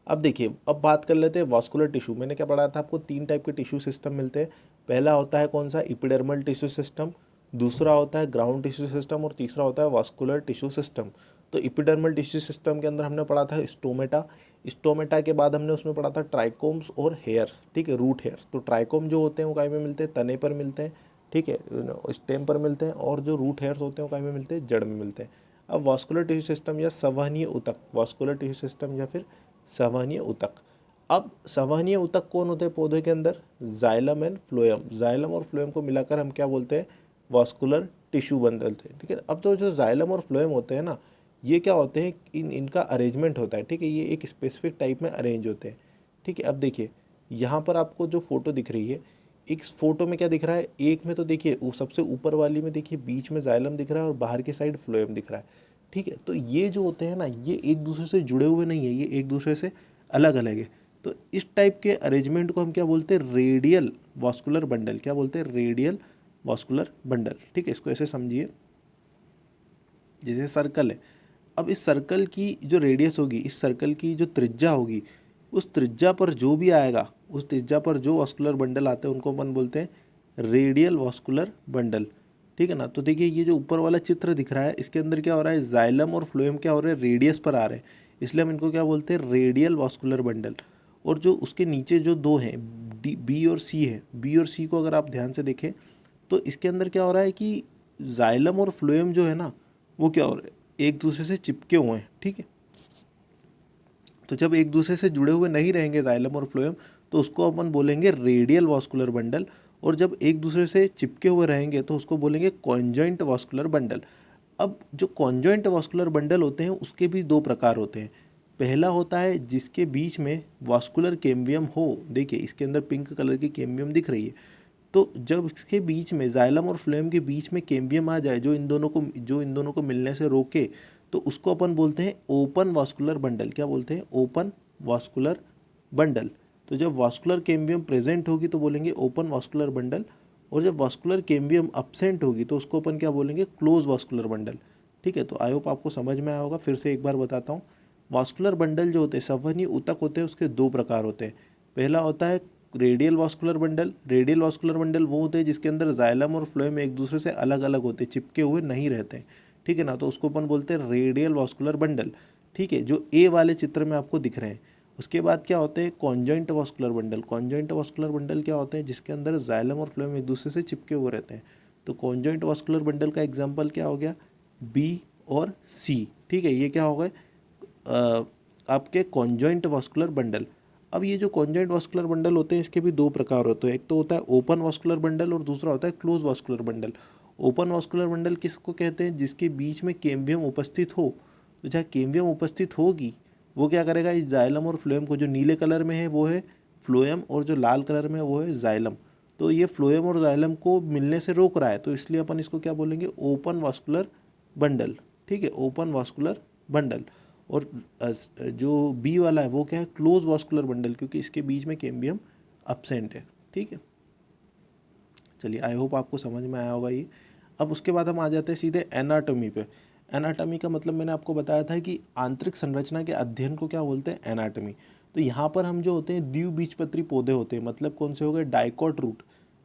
अब देखिए, अब बात कर लेते हैं वास्कुलर टिश्यू। मैंने क्या पढ़ा था आपको, 3 टाइप के टिश्यू सिस्टम मिलते हैं। पहला होता है कौन सा, इपिडर्मल टिश्यू सिस्टम, दूसरा होता है ग्राउंड टिश्यू सिस्टम और तीसरा होता है वास्कुलर टिश्यू सिस्टम। तो इपिडर्मल टिश्यू सिस्टम के अंदर हमने पढ़ा था स्टोमेटा, स्टोमेटा के बाद हमने उसमें पढ़ा था ट्राइकोम्स और हेयर्स, ठीक है, रूट हेयर्स। तो ट्राइकोम जो होते हैं वो कहीं पे मिलते हैं, तने पर मिलते हैं, ठीक है, स्टेम पर मिलते हैं, और जो रूट हेयर्स होते हैं वो कहीं पे मिलते हैं, जड़ में मिलते हैं। अब वास्कुलर टिश्यू सिस्टम या संवहनीय ऊतक, वास्कुलर टिश्यू सिस्टम या फिर संवहनीय ऊतक। अब संवहनीय ऊतक कौन होते हैं पौधे के अंदर, जाइलम एंड फ्लोएम। जाइलम और फ्लोएम को मिलाकर हम क्या बोलते हैं, वास्कुलर टिश्यू बनते हैं, ठीक है। अब तो जो जाइलम और फ्लोएम होते हैं ना, ये क्या होते हैं, इनका अरेंजमेंट होता है, ठीक है, ये एक स्पेसिफिक टाइप में अरेंज होते हैं, ठीक है। अब देखिए यहाँ पर आपको जो फोटो दिख रही है, एक फोटो में क्या दिख रहा है, एक में तो देखिए वो सबसे ऊपर वाली में देखिए बीच में जाइलम दिख रहा है और बाहर की साइड फ्लोएम दिख रहा है, ठीक है। तो ये जो होते हैं ना, ये एक दूसरे से जुड़े हुए नहीं है, ये एक दूसरे से अलग अलग है। तो इस टाइप के अरेंजमेंट को हम क्या बोलते हैं, रेडियल वास्कुलर बंडल। क्या बोलते हैं, रेडियल वास्कुलर बंडल, ठीक है। इसको ऐसे समझिए, जैसे सर्कल है। अब इस सर्कल की जो रेडियस होगी, इस सर्कल की जो त्रिज्या होगी, उस त्रिज्या पर जो भी आएगा, उस त्रिज्या पर जो वास्कुलर बंडल आते हैं उनको अपन बोलते हैं रेडियल वास्कुलर बंडल, ठीक है ना। तो देखिए ये जो ऊपर वाला चित्र दिख रहा है, इसके अंदर क्या हो रहा है, जाइलम और फ्लोएम क्या हो रहे हैं, रेडियस पर आ रहे हैं, इसलिए हम इनको क्या बोलते हैं, रेडियल वास्कुलर बंडल। और जो उसके नीचे जो दो हैं, बी और सी है, बी और सी को अगर आप ध्यान से देखें तो इसके अंदर क्या हो रहा है कि जाइलम और फ्लोएम जो है ना, वो क्या हो रहे हैं, एक दूसरे से चिपके हुए हैं, ठीक है। तो जब एक दूसरे से जुड़े हुए नहीं रहेंगे जाइलम और फ्लोएम, तो उसको अपन बोलेंगे रेडियल वास्कुलर बंडल। और जब एक दूसरे से चिपके हुए रहेंगे तो उसको बोलेंगे कॉन्जॉइंट वास्कुलर बंडल। अब जो कॉन्जॉइंट वास्कुलर बंडल होते हैं उसके भी 2 प्रकार होते हैं। पहला होता है जिसके बीच में वास्कुलर कैम्बियम हो, देखिए इसके अंदर पिंक कलर की कैम्बियम दिख रही है। तो जब इसके बीच में जाइलम और फ्लोएम के बीच में कैम्बियम आ जाए, जो इन दोनों को मिलने से रोके, तो उसको अपन बोलते हैं ओपन वास्कुलर बंडल। क्या बोलते हैं, ओपन वास्कुलर बंडल। तो जब वास्कुलर कैम्बियम प्रेजेंट होगी तो बोलेंगे ओपन वास्कुलर बंडल, और जब वास्कुलर कैम्बियम अब्सेंट होगी तो उसको अपन क्या बोलेंगे, क्लोज वास्कुलर बंडल, ठीक है। तो आई होप आपको समझ में आया होगा। फिर से एक बार बताता हूँ, वास्कुलर बंडल जो होते हैं, संवहनी ऊतक होते हैं, उसके 2 प्रकार होते हैं। पहला होता है radial vascular bundle. Radial vascular bundle वो होते हैं जिसके अंदर जाइलम और फ्लोएम एक दूसरे से अलग अलग होते हैं, चिपके हुए नहीं रहते हैं, ठीक है ना। तो उसको अपन बोलते हैं रेडियल वास्कुलर बंडल, ठीक है, जो ए वाले चित्र में आपको दिख रहे हैं। उसके बाद क्या होते हैं, conjoint vascular bundle. Conjoint vascular bundle क्या होते हैं, जिसके अंदर जाइलम और फ्लोएम एक दूसरे से चिपके हुए रहते हैं। तो कॉन्जॉइंट वास्कुलर बंडल का एग्जाम्पल क्या हो गया, बी और सी, ठीक है। ये क्या हो गए, आपके कॉन्जॉइंट वास्कुलर बंडल। अब ये जो कॉन्जॉइंट वास्कुलर बंडल होते हैं इसके भी 2 प्रकार होते हैं। एक तो होता है ओपन वास्कुलर बंडल और दूसरा होता है close vascular bundle. Open vascular bundle किसको कहते हैं, जिसके बीच में कैम्बियम उपस्थित हो। तो जहाँ कैम्बियम उपस्थित होगी वो क्या करेगा, इस जाइलम और फ्लोएम को, जो नीले कलर में है वो है फ्लोएम और जो लाल कलर में है वो है जाइलम, तो ये फ्लोएम और जाइलम को मिलने से रोक रहा है, तो इसलिए अपन इसको क्या बोलेंगे, ओपन वास्कुलर बंडल, ठीक है, ओपन वास्कुलर बंडल। और जो बी वाला है वो क्या है, क्लोज वास्कुलर बंडल, क्योंकि इसके बीच में कैम्बियम अब्सेंट है, ठीक है। चलिए आई होप आपको समझ में आया होगा ये। अब उसके बाद हम आ जाते हैं सीधे एनाटॉमी पे। एनाटॉमी का मतलब मैंने आपको बताया था कि आंतरिक संरचना के अध्ययन को क्या बोलते हैं, एनाटॉमी। तो यहाँ पर हम जो होते हैं द्विबीजपत्री पौधे होते हैं, मतलब कौन से हो गए, डाइकोट रूट,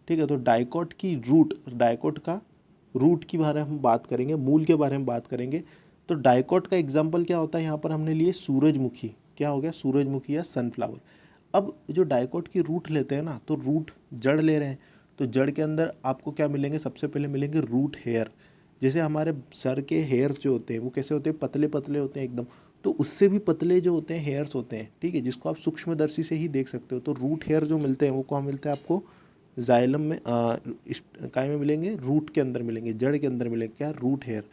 ठीक है। तो डाइकोट की रूट, डाइकोट का रूट के बारे में हम बात करेंगे, मूल के बारे में बात करेंगे। तो डाइकोट का एग्जाम्पल क्या होता है, यहाँ पर हमने लिए सूरजमुखी, क्या हो गया, सूरजमुखी या सनफ्लावर। अब जो डाइकोट की रूट लेते हैं ना, तो रूट जड़ ले रहे हैं, तो जड़ के अंदर आपको क्या मिलेंगे, सबसे पहले मिलेंगे रूट हेयर। जैसे हमारे सर के हेयर्स जो होते हैं वो कैसे होते हैं, पतले पतले होते हैं एकदम, तो उससे भी पतले जो होते हैं हेयर्स होते हैं, ठीक है, जिसको आप सूक्ष्मदर्शी से ही देख सकते हो। तो रूट हेयर जो मिलते हैं वो कहाँ मिलते हैं आपको, जाइलम में, काय में मिलेंगे, रूट के अंदर मिलेंगे, जड़ के अंदर मिलेंगे, क्या, रूट हेयर।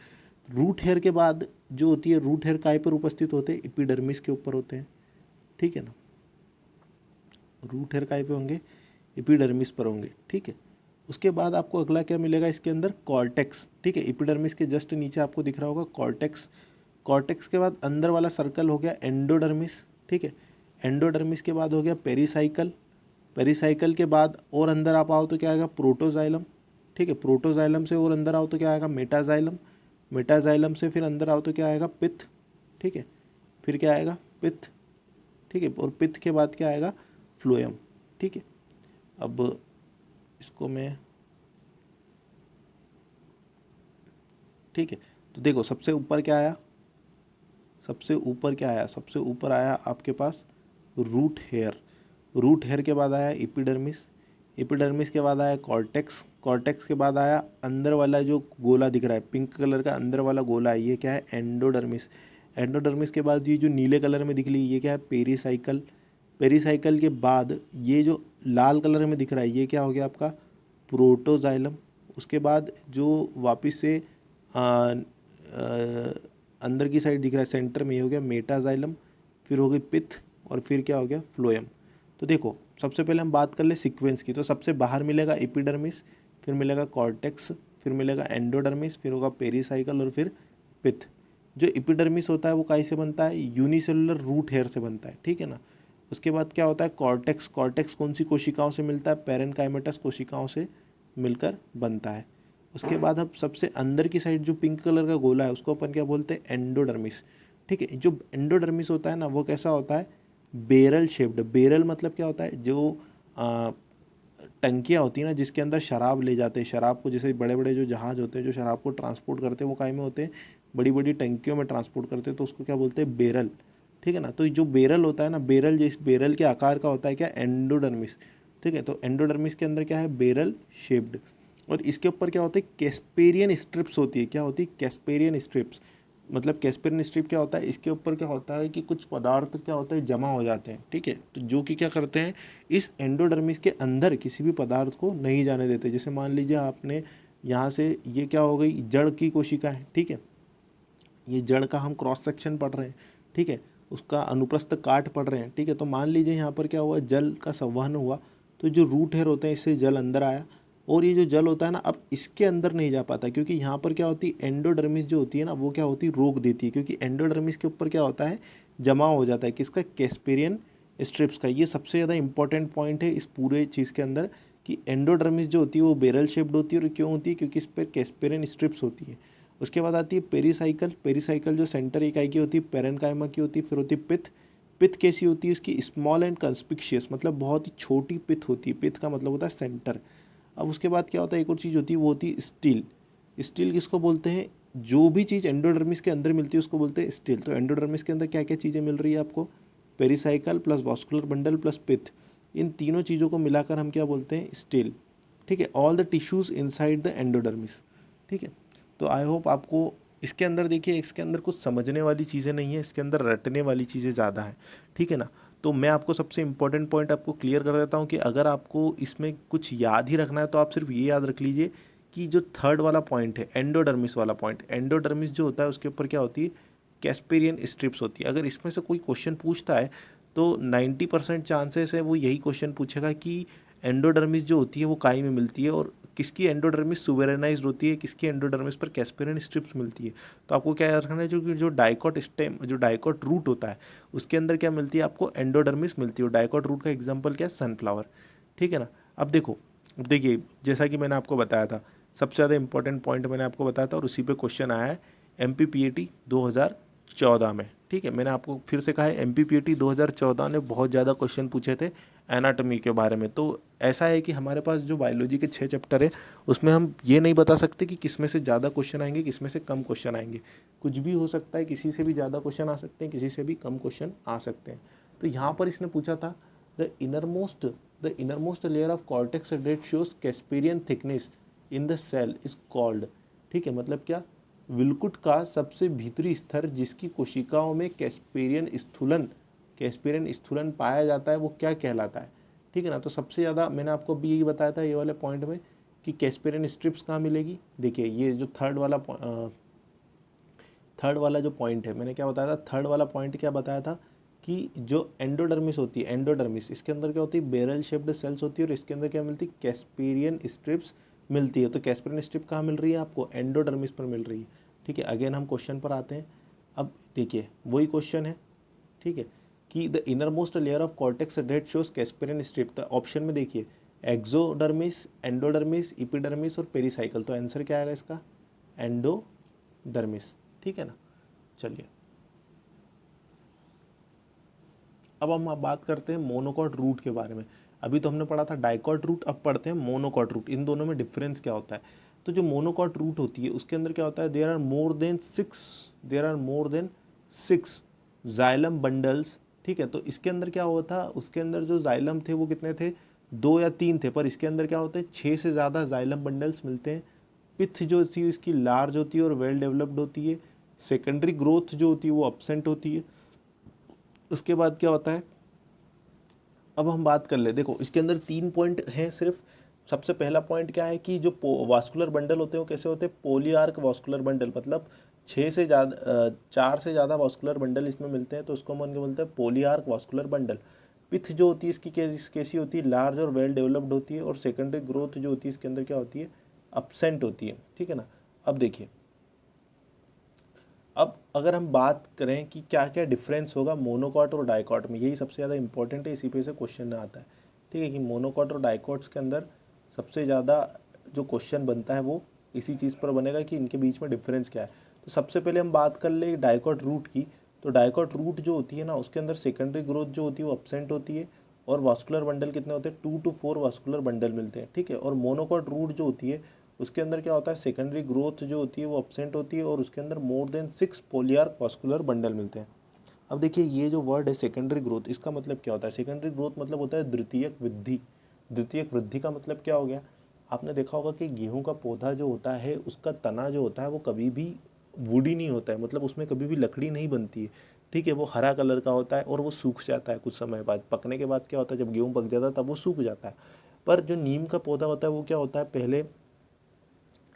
रूट हेयर के बाद जो होती है, रूट हेयर काय पर उपस्थित होते हैं, एपिडर्मिस के ऊपर होते हैं, ठीक है ना। रूट हेयर काय पे होंगे, एपिडर्मिस पर होंगे, ठीक है। उसके बाद आपको अगला क्या मिलेगा इसके अंदर, कॉर्टेक्स, ठीक है। एपिडर्मिस के जस्ट नीचे आपको दिख रहा होगा कॉर्टेक्स। कॉर्टेक्स के बाद अंदर वाला सर्कल हो गया एंडोडर्मिस, ठीक है। एंडोडर्मिस के बाद हो गया पेरीसाइकल। पेरीसाइकल के बाद और अंदर आप आओ तो क्या आएगा, प्रोटोजाइलम, ठीक है। प्रोटोजाइलम से और अंदर आओ तो क्या आएगा, मेटाजाइलम। मेटाजाइलम से फिर अंदर आओ तो क्या आएगा, पित्त, ठीक है। फिर क्या आएगा, पित्त, ठीक है। और पित्त के बाद क्या आएगा, फ्लोएम, ठीक है। अब इसको मैं, ठीक है। तो देखो सबसे ऊपर क्या आया, सबसे ऊपर क्या आया, सबसे ऊपर आया आपके पास रूट हेयर। रूट हेयर के बाद आया एपिडर्मिस। एपिडर्मिस के बाद आया कॉर्टेक्स। कॉर्टेक्स के बाद आया अंदर वाला जो गोला दिख रहा है, पिंक कलर का अंदर वाला गोला है, ये क्या है, एंडोडर्मिस। एंडोडर्मिस के बाद ये जो नीले कलर में दिख रही है, ये क्या है, पेरीसाइकल। पेरीसाइकल के बाद ये जो लाल कलर में दिख रहा है, ये क्या हो गया आपका, प्रोटोजाइलम। उसके बाद जो वापस से अंदर की साइड दिख रहा है सेंटर में, ये हो गया मेटाजाइलम। फिर हो गई पित्त और फिर क्या हो गया, फ्लोएम। तो देखो सबसे पहले हम बात कर ले सीक्वेंस की, तो सबसे बाहर मिलेगा एपिडर्मिस, फिर मिलेगा कॉर्टेक्स, फिर मिलेगा एंडोडर्मिस, फिर होगा पेरीसाइकल और फिर पित्त। जो एपिडर्मिस होता है वो काहे से बनता है, यूनिसेलुलर रूट हेयर से बनता है, ठीक है ना। उसके बाद क्या होता है कॉर्टेक्स। कॉर्टेक्स कौन सी कोशिकाओं से मिलता है, पैरेनकाइमेटस कोशिकाओं से मिलकर बनता है। उसके बाद अब सबसे अंदर की साइड जो पिंक कलर का गोला है उसको अपन क्या बोलते हैं, एंडोडर्मिस, ठीक है। जो एंडोडर्मिस होता है ना वो कैसा होता है, बेरल शेप्ड। बेरल मतलब क्या होता है, जो टंकियाँ होती हैं ना जिसके अंदर शराब ले जाते हैं, शराब को, जैसे बड़े बड़े जो जहाज़ होते हैं जो शराब को ट्रांसपोर्ट करते हैं वो काय में होते हैं, बड़ी बड़ी टंकियों में ट्रांसपोर्ट करते हैं, तो उसको क्या बोलते हैं, बेरल, ठीक है ना। तो जो बेरल होता है ना, बेरल जिस बेरल के आकार का होता है क्या, एंडोडर्मिस, ठीक है। तो एंडोडर्मिस के अंदर क्या है, बेरल शेप्ड। और इसके ऊपर क्या होता है, कैस्पेरियन स्ट्रिप्स होती है। क्या होती है, कैस्पेरियन स्ट्रिप्स। मतलब कैस्पेरियन स्ट्रिप क्या होता है, इसके ऊपर क्या होता है कि कुछ पदार्थ क्या होता है, जमा हो जाते हैं, ठीक है। तो जो कि क्या करते हैं, इस एंडोडर्मिस के अंदर किसी भी पदार्थ को नहीं जाने देते। जैसे मान लीजिए आपने यहाँ से, ये क्या हो गई, जड़ की कोशिका है, ठीक है। ये जड़ का हम क्रॉस सेक्शन पढ़ रहे हैं, ठीक है। उसका अनुप्रस्थ काट पढ़ रहे हैं, ठीक है। तो मान लीजिए यहाँ पर क्या हुआ, जल का संवहन हुआ, तो जो रूट हेयर होते हैं इससे जल अंदर आया, और ये जो जल होता है ना अब इसके अंदर नहीं जा पाता, क्योंकि यहाँ पर क्या होती है, एंडोडर्मिस जो होती है ना वो क्या होती है, रोक देती है, क्योंकि एंडोडर्मिस के ऊपर क्या होता है, जमा हो जाता है किसका, कैस्पेरियन स्ट्रिप्स का। ये सबसे ज़्यादा इंपॉर्टेंट पॉइंट है इस पूरे चीज़ के अंदर, कि एंडोडर्मिस जो होती है वो बेरल शेप्ड होती है। और क्यों होती है, क्योंकि इस पर कैस्पेरियन स्ट्रिप्स होती है। उसके बाद आती है पेरीसाइकल। पेरीसाइकल जो सेंटर इकाई की होती है पैरेनकाइमा की होती है। फिर होती है पित्त। पित्त कैसी होती है, उसकी स्मॉल एंड कंस्पिशियस, मतलब बहुत ही छोटी पित्त होती है। पित्त का मतलब होता है सेंटर। अब उसके बाद क्या होता है, एक और चीज़ होती है वो होती है स्टील। स्टील किसको बोलते हैं, जो भी चीज़ एंडोडर्मिस के अंदर मिलती है उसको बोलते हैं स्टील। तो एंडोडर्मिस के अंदर क्या क्या चीज़ें मिल रही है आपको, pericycle plus vascular bundle plus पित्त, इन तीनों चीज़ों को मिलाकर हम क्या बोलते हैं, स्टील, ठीक है। All the tissues inside the endodermis, ठीक है। तो आई होप आपको इसके अंदर, देखिए इसके अंदर कुछ समझने वाली चीज़ें नहीं है, इसके अंदर रटने वाली चीज़ें ज़्यादा हैं, ठीक है ना। तो मैं आपको सबसे इंपॉर्टेंट पॉइंट आपको क्लियर कर देता हूँ कि अगर आपको इसमें कुछ याद ही रखना है तो आप सिर्फ ये याद रख लीजिए कि जो थर्ड वाला पॉइंट है, एंडोडर्मिस वाला पॉइंट, एंडोडर्मिस जो होता है उसके ऊपर क्या होती है, कैस्पेरियन स्ट्रिप्स होती है। अगर इसमें से कोई क्वेश्चन पूछता है तो 90% चांसेस है वो यही क्वेश्चन पूछेगा कि एंडोडर्मिस जो होती है वो काई में मिलती है, और किसकी एंडोडर्मिस सुवेरेनाइज्ड होती है, किसकी एंडोडर्मिस पर कैस्पेरियन स्ट्रिप्स मिलती है। तो आपको क्या याद रखना है, जो डाइकॉट स्टेम, जो डाइकॉट रूट होता है उसके अंदर क्या मिलती है, आपको एंडोडर्मिस मिलती है। और डाइकॉट रूट का एग्जाम्पल क्या है, सनफ्लावर, ठीक है ना। अब देखो, अब देखिए जैसा कि मैंने आपको बताया था, सबसे ज़्यादा इंपॉर्टेंट पॉइंट मैंने आपको बताया था और उसी पे क्वेश्चन आया है MPPAT 2014 में, ठीक है। मैंने आपको फिर से कहा है MPPAT 2014 ने बहुत ज़्यादा क्वेश्चन पूछे थे एनाटॉमी के बारे में। तो ऐसा है कि हमारे पास जो बायोलॉजी के 6 चैप्टर है उसमें हम ये नहीं बता सकते कि किस में से ज़्यादा क्वेश्चन आएंगे, किस में से कम क्वेश्चन आएंगे। कुछ भी हो सकता है, किसी से भी ज़्यादा क्वेश्चन आ सकते हैं, किसी से भी कम क्वेश्चन आ सकते हैं। तो यहाँ पर इसने पूछा था the innermost layer of cortex that shows Casparian thickness in the cell is called, ठीक है। मतलब क्या, विलकुट का सबसे भीतरी स्तर जिसकी कोशिकाओं में कैस्पेरियन स्थूलन पाया जाता है वो क्या कहलाता है, ठीक है ना। तो सबसे ज़्यादा मैंने आपको भी यही बताया था ये वाले पॉइंट में कि कैस्पेरियन स्ट्रिप्स कहाँ मिलेगी। देखिए ये जो थर्ड वाला जो पॉइंट है, मैंने क्या बताया था, थर्ड वाला पॉइंट क्या बताया था कि जो एंडोडर्मिस होती है, एंडोडर्मिस, इसके अंदर क्या होती है, बैरल शेप्ड सेल्स होती है और इसके अंदर क्या मिलती है, कैस्पेरियन स्ट्रिप्स मिलती है। तो कैस्पेरियन स्ट्रिप कहाँ मिल रही है आपको, एंडोडर्मिस पर मिल रही है। ठीक है, अगेन हम क्वेश्चन पर आते हैं। अब देखिए वही क्वेश्चन है, ठीक है, कि the innermost layer of cortex that shows Casparian strip. तो ऑप्शन में देखिए एक्सोडर्मिस, एंडोडर्मिस, इपिडर्मिस और पेरिसाइकल। तो आंसर क्या आएगा इसका, एंडोडर्मिस। ठीक है ना। चलिए अब हम बात करते हैं मोनोकॉट रूट के बारे में। अभी तो हमने पढ़ा था डाइकॉट रूट, अब पढ़ते हैं मोनोकॉट रूट। इन दोनों में डिफरेंस क्या होता है। तो जो मोनोकॉट रूट होती है उसके अंदर क्या होता है, there are more than six xylem bundles. ठीक है, तो इसके अंदर क्या हुआ था, उसके अंदर जो जाइलम थे वो कितने थे, 2 या 3 थे, पर इसके अंदर क्या होते हैं 6 से ज़्यादा जाइलम बंडल्स मिलते हैं। पिथ जो होती है इसकी लार्ज होती है और वेल डेवलप्ड होती है। सेकेंडरी ग्रोथ जो होती है वो अब्सेंट होती है। उसके बाद क्या होता है, अब हम बात कर ले, देखो इसके अंदर 3 पॉइंट हैं सिर्फ। सबसे पहला पॉइंट क्या है कि जो वास्कुलर बंडल होते हैं वो कैसे होते हैं, पोलीआर्क वास्कुलर बंडल, मतलब 4 से ज़्यादा वास्कुलर बंडल इसमें मिलते हैं, तो उसको हम बोलते हैं पोलीआर्क वास्कुलर बंडल। पिथ जो होती है इसकी कैसी होती है, लार्ज और वेल डेवलप्ड होती है। और सेकेंडरी ग्रोथ जो होती है इसके अंदर क्या होती है, अब्सेंट होती है। ठीक है ना। अब देखिए, अब अगर हम बात करें कि क्या क्या डिफरेंस होगा मोनोकॉट और डाइकॉट में, यही सबसे ज़्यादा इंपॉर्टेंट है, इसी पे से क्वेश्चन आता है। ठीक है, कि मोनोकॉट और डाइकॉट्स के अंदर सबसे ज़्यादा जो क्वेश्चन बनता है वो इसी चीज़ पर बनेगा कि इनके बीच में डिफरेंस क्या है। तो सबसे पहले हम बात कर ले डाइकॉट रूट की। तो डाइकॉट रूट जो होती है ना उसके अंदर सेकेंडरी ग्रोथ जो होती है वो अब्सेंट होती है और वास्कुलर बंडल कितने होते हैं, 2 to 4 वास्कुलर बंडल मिलते हैं। ठीक है, और मोनोकॉट रूट जो होती है उसके अंदर क्या होता है, सेकेंडरी ग्रोथ जो होती है वो अब्सेंट होती है और उसके अंदर मोर देन 6 पोलियार्क वास्कुलर बंडल मिलते हैं। अब देखिए ये जो वर्ड है सेकेंडरी ग्रोथ, इसका मतलब क्या होता है, सेकेंडरी ग्रोथ मतलब होता है द्वितीयक वृद्धि। द्वितीयक वृद्धि का मतलब क्या हो गया, आपने देखा होगा कि गेहूं का पौधा जो होता है उसका तना जो होता है वो कभी भी वुडी नहीं होता है, मतलब उसमें कभी भी लकड़ी नहीं बनती है। ठीक है, वो हरा कलर का होता है और वो सूख जाता है कुछ समय बाद। पकने के बाद क्या होता है, जब गेहूं पक जाता है तब वो सूख जाता है। पर जो नीम का पौधा होता है वो क्या होता है, पहले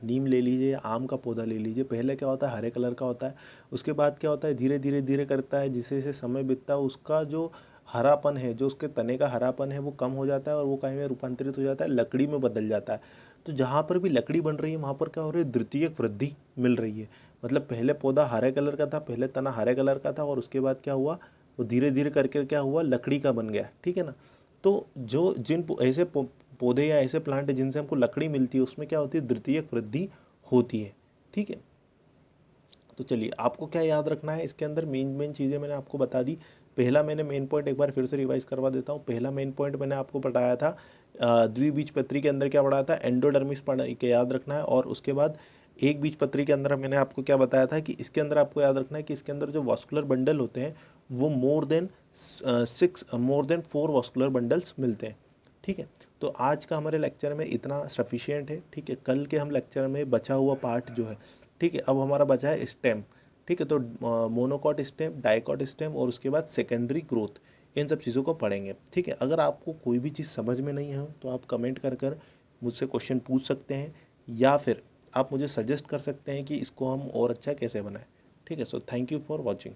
नीम ले लीजिए, आम का पौधा ले लीजिए, पहले क्या होता है हरे कलर का होता है। उसके बाद क्या होता है धीरे धीरे धीरे करता है, जैसे जैसे समय बीतता है उसका जो हरापन है, जो उसके तने का हरापन है वो कम हो जाता है और वो कहीं में रूपांतरित हो जाता है, लकड़ी में बदल जाता है। तो जहाँ पर भी लकड़ी बन रही है वहाँ पर क्या हो रही है, द्वितीयक वृद्धि मिल रही है। मतलब पहले पौधा हरे कलर का था, पहले तना हरे कलर का था और उसके बाद क्या हुआ, वो धीरे धीरे करके क्या हुआ, लकड़ी का बन गया। ठीक है ना। तो जो ऐसे पौधे या ऐसे प्लांट है जिनसे हमको लकड़ी मिलती है उसमें क्या होती है, द्वितीयक वृद्धि होती है। ठीक है, तो चलिए आपको क्या याद रखना है, इसके अंदर मेन मेन चीज़ें मैंने आपको बता दी। पहला मैंने मेन पॉइंट एक बार फिर से रिवाइज करवा देता हूँ। पहला मेन पॉइंट मैंने आपको बताया था द्विबीजपत्री के अंदर क्या पढ़ाया था, एंडोडर्मिस पढ़ के याद रखना है। और उसके बाद एक बीजपत्री के अंदर मैंने आपको क्या बताया था कि इसके अंदर आपको याद रखना है कि इसके अंदर जो वास्कुलर बंडल होते हैं वो मोर देन 4 वास्कुलर बंडल्स मिलते हैं। ठीक है, तो आज का हमारे लेक्चर में इतना सफिशिएंट है। ठीक है, कल के हम लेक्चर में बचा हुआ पार्ट जो है, ठीक है, अब हमारा बचा है स्टेम। ठीक है, तो मोनोकॉट स्टेम, डाइकॉट स्टेम और उसके बाद सेकेंडरी ग्रोथ, इन सब चीज़ों को पढ़ेंगे। ठीक है, अगर आपको कोई भी चीज़ समझ में नहीं है तो आप कमेंट कर मुझसे क्वेश्चन पूछ सकते हैं या फिर आप मुझे सजेस्ट कर सकते हैं कि इसको हम और अच्छा कैसे बनाएं। ठीक है, so thank you for watching.